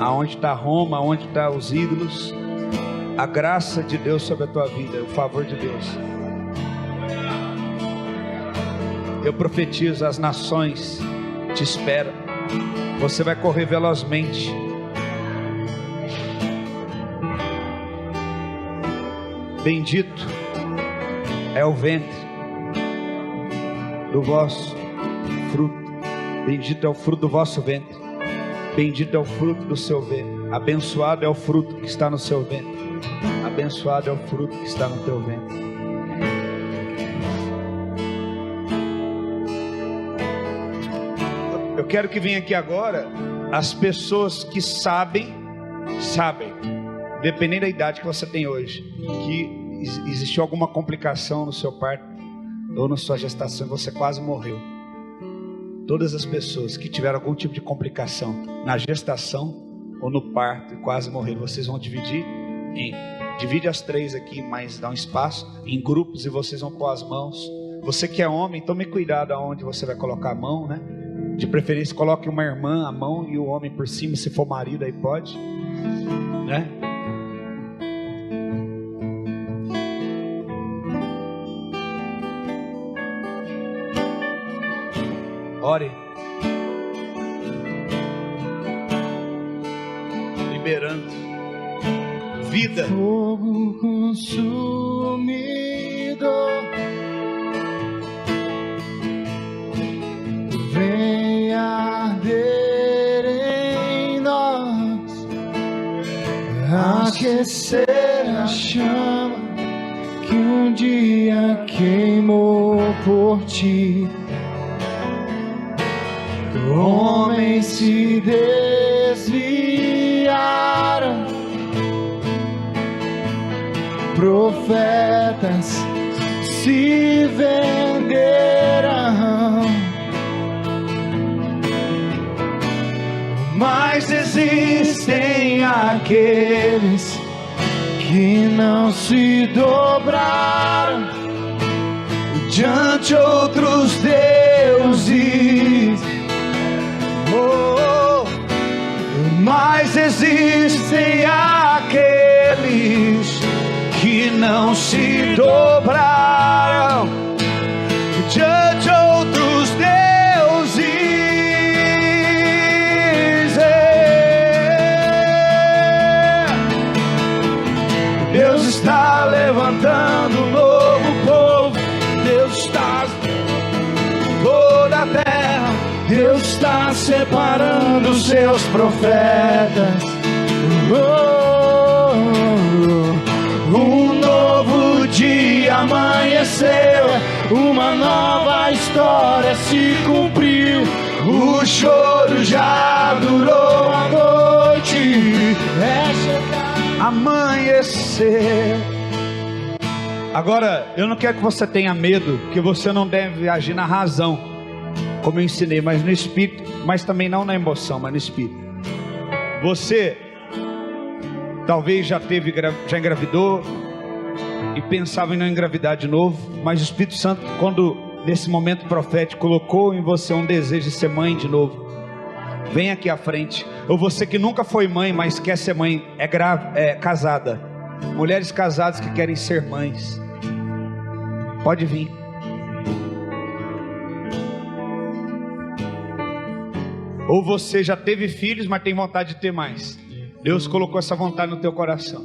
Aonde está Roma, aonde estão os ídolos, a graça de Deus sobre a tua vida, o favor de Deus. Eu profetizo, as nações te esperam. Você vai correr velozmente. Bendito é o ventre do vosso fruto. Bendito é o fruto do vosso ventre. Bendito é o fruto do seu ventre. Abençoado é o fruto que está no seu ventre. Abençoado é o fruto que está no teu ventre. Eu quero que venha aqui agora as pessoas que sabem, dependendo da idade que você tem hoje, que existiu alguma complicação no seu parto ou na sua gestação e você quase morreu. Todas as pessoas que tiveram algum tipo de complicação na gestação ou no parto e quase morreram, vocês vão dividir divide as 3 aqui, mas dá um espaço em grupos e vocês vão pôr as mãos. Você que é homem, tome cuidado aonde você vai colocar a mão, né? De preferência coloque uma irmã a mão e o homem por cima, se for marido aí pode, né? Ore. liberando vida. Fogo consumidor, vem arder em nós, aquecer a chama que um dia queimou por ti. Homens se desviaram, profetas se venderam, mas existem aqueles que não se dobraram diante outros deuses. Mas existem aqueles que não se dobraram diante outros deuses. Deus está levantando um novo povo. Deus está toda a terra. Deus está separando os seus profetas. Um novo dia amanheceu, uma nova história se cumpriu. O choro já durou a noite, é chegar amanhecer. Agora, eu não quero que você tenha medo, que você não deve agir na razão, como eu ensinei, mas no espírito, mas também não na emoção, mas no espírito. Você talvez já engravidou e pensava em não engravidar de novo, mas o Espírito Santo, quando nesse momento profético colocou em você um desejo de ser mãe de novo, vem aqui à frente. Ou você que nunca foi mãe, mas quer ser mãe, é casada, mulheres casadas que querem ser mães, pode vir. Ou você já teve filhos, mas tem vontade de ter mais. Deus colocou essa vontade no teu coração.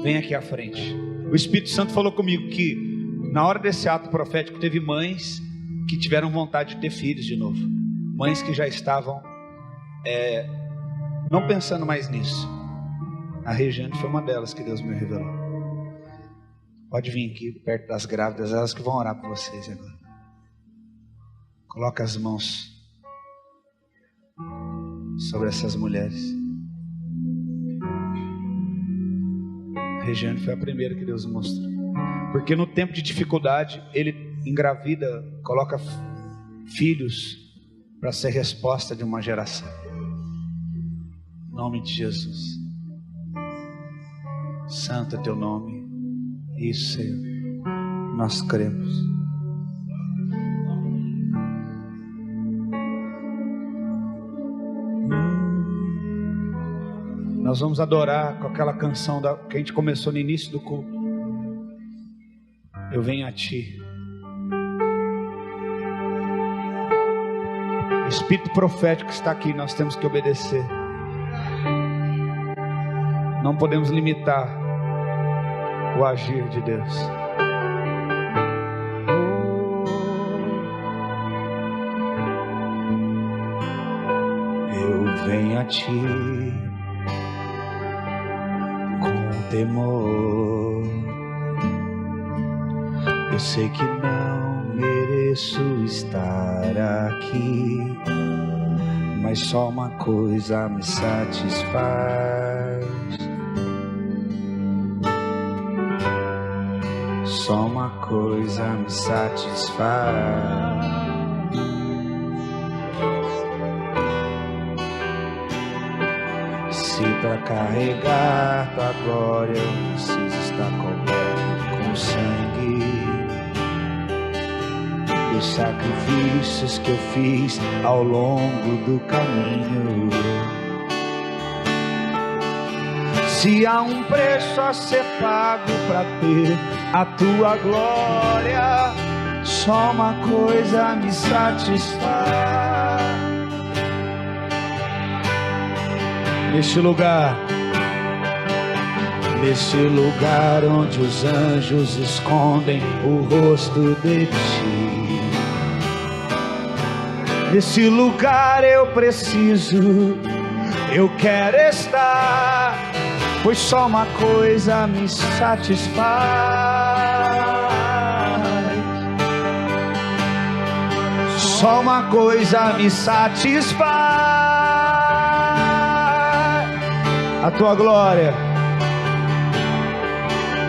Vem aqui à frente. O Espírito Santo falou comigo que na hora desse ato profético teve mães que tiveram vontade de ter filhos de novo. Mães que já estavam não pensando mais nisso. A Regiane foi uma delas que Deus me revelou. Pode vir aqui perto das grávidas, elas que vão orar por vocês agora. Coloca as mãos sobre essas mulheres. A Regiane foi a primeira que Deus mostrou. Porque no tempo de dificuldade, Ele engravida, coloca filhos para ser resposta de uma geração. Em nome de Jesus. Santo é teu nome. Isso, Senhor. Nós cremos. Nós vamos adorar com aquela canção que a gente começou no início do culto. Eu venho a Ti. Espírito profético que está aqui, nós temos que obedecer. Não podemos limitar o agir de Deus. Eu venho a Ti com temor. Eu sei que não mereço estar aqui, mas só uma coisa me satisfaz. Só uma coisa me satisfaz. Se pra carregar tua glória eu preciso estar coberto com sangue, os sacrifícios que eu fiz ao longo do caminho. Se há um preço a ser pago para ter a tua glória, só uma coisa me satisfaz. Neste lugar onde os anjos escondem o rosto de ti. Nesse lugar eu preciso, eu quero estar, pois só uma coisa me satisfaz. Só uma coisa me satisfaz. A tua glória.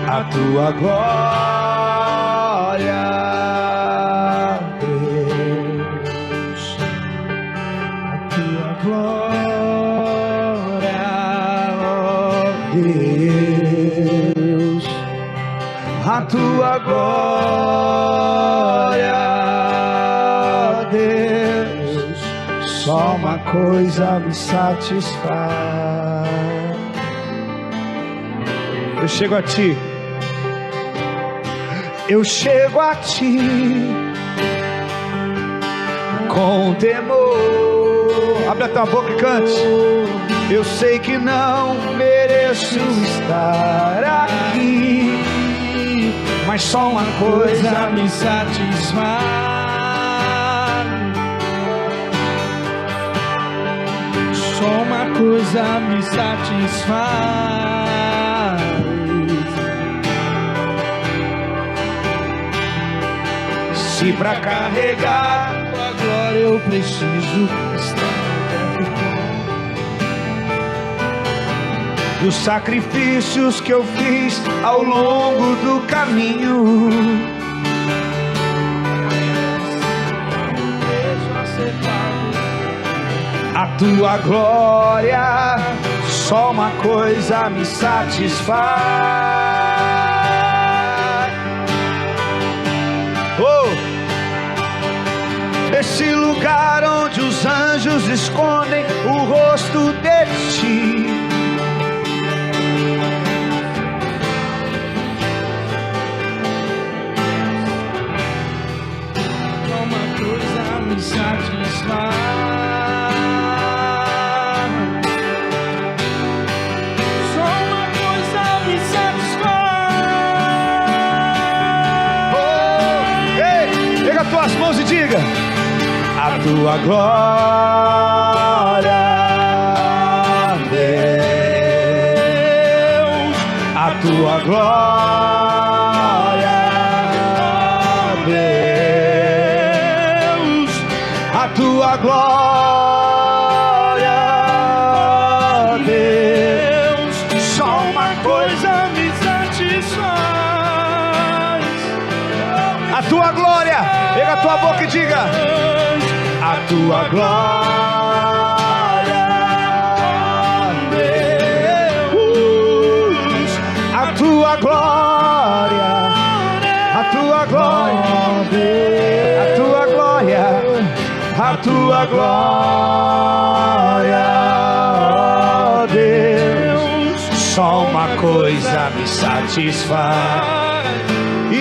A tua glória, Deus. A tua glória, oh Deus. A tua glória, Deus. Só uma coisa me satisfaz. Eu chego a ti. Eu chego a ti com temor. Abre a tua boca e cante. Eu sei que não mereço estar aqui, mas só uma coisa me satisfaz. Só uma coisa me satisfaz. Se pra carregar tua glória eu preciso estar dos sacrifícios que eu fiz ao longo do caminho, a tua glória, só uma coisa me satisfaz. Esse lugar onde os anjos escondem o rosto de ti. Uma coisa me satisfaz. Só uma coisa me satisfaz. Oh, ei, pega as tuas mãos e diga: a tua glória, Deus. A tua glória, Deus. A tua glória, Deus. Só uma coisa me satisfaz. A tua glória. Pega a tua boca e diga: a tua glória, Deus. A tua glória, a tua glória, a tua glória, a tua glória, Deus. Só uma coisa me satisfaz. E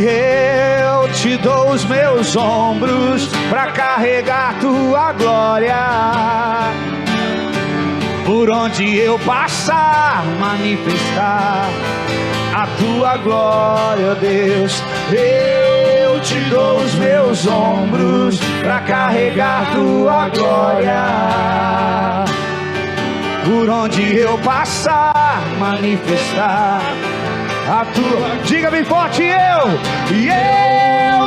eu te dou os meus ombros pra carregar tua glória. Por onde eu passar, manifestar a tua glória, Deus. Eu te dou os meus ombros pra carregar tua glória. Por onde eu passar, manifestar a tua. Diga bem forte: eu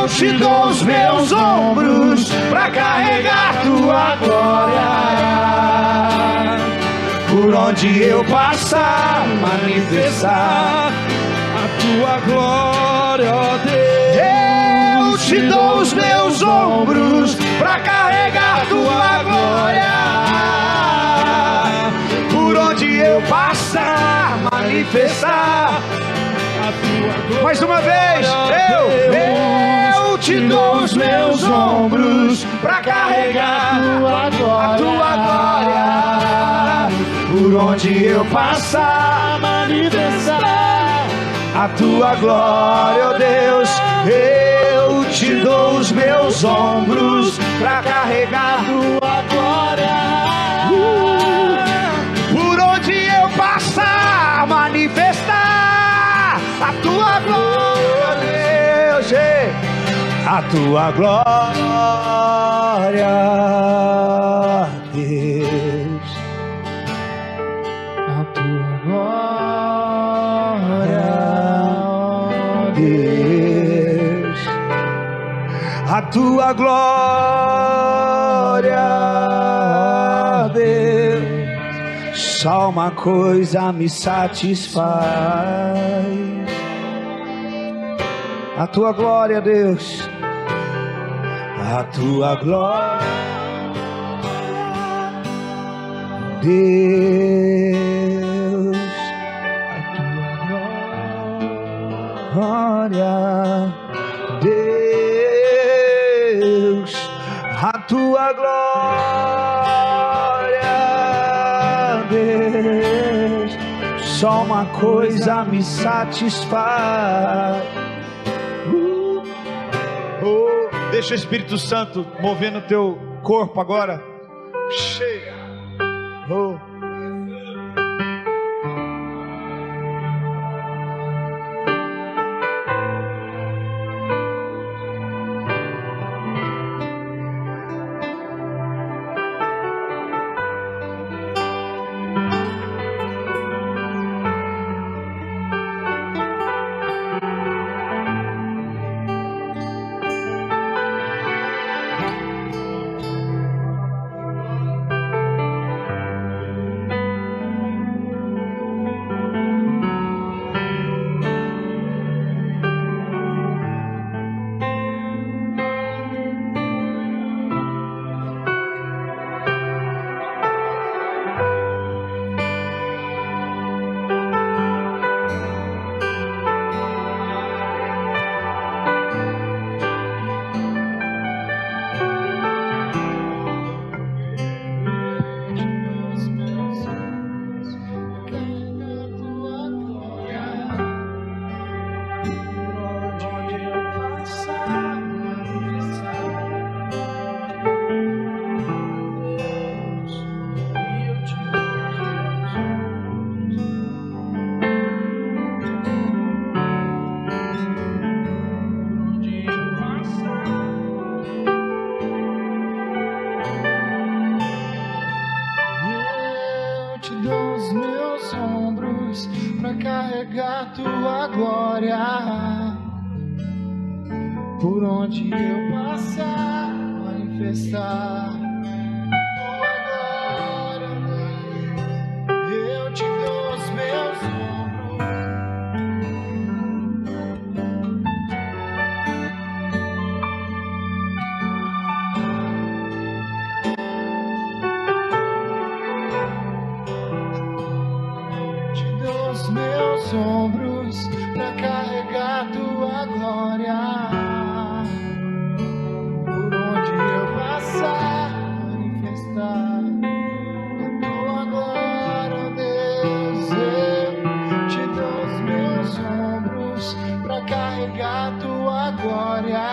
te dou os meus ombros pra carregar tua glória. Por onde eu passar, manifestar a tua glória, ó Deus. Eu te dou os meus ombros pra carregar tua glória. Por onde eu passar, manifestar. Mais uma vez, eu te dou os meus ombros pra carregar a tua glória. Por onde eu passar, manifestar a tua glória, ó Deus. Eu te dou os meus ombros pra carregar a tua glória. a tua glória, Deus, a tua glória, Deus, a tua glória, Deus, só uma coisa me satisfaz. A tua glória, Deus, a tua glória, Deus, a tua glória, Deus, a tua glória, Deus, só uma coisa me satisfaz. Deixa o Espírito Santo mover no teu corpo agora. Chega. Carregar tua glória, por onde eu passar, manifestar tua glória, Deus. Eu te dou os meus ombros pra carregar tua glória, por onde eu passar, manifestar a tua glória, Deus. Eu te dou os meus ombros pra carregar tua glória.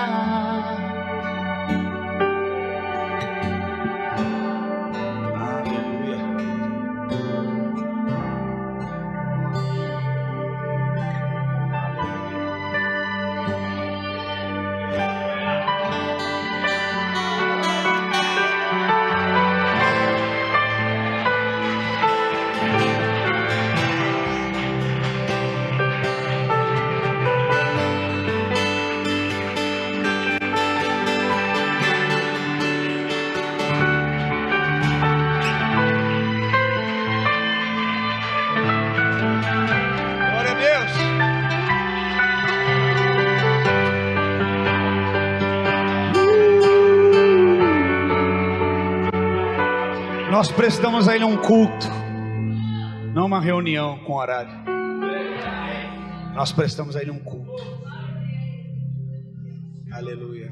Nós prestamos a Ele um culto, não uma reunião com horário. Nós prestamos a Ele um culto. Aleluia.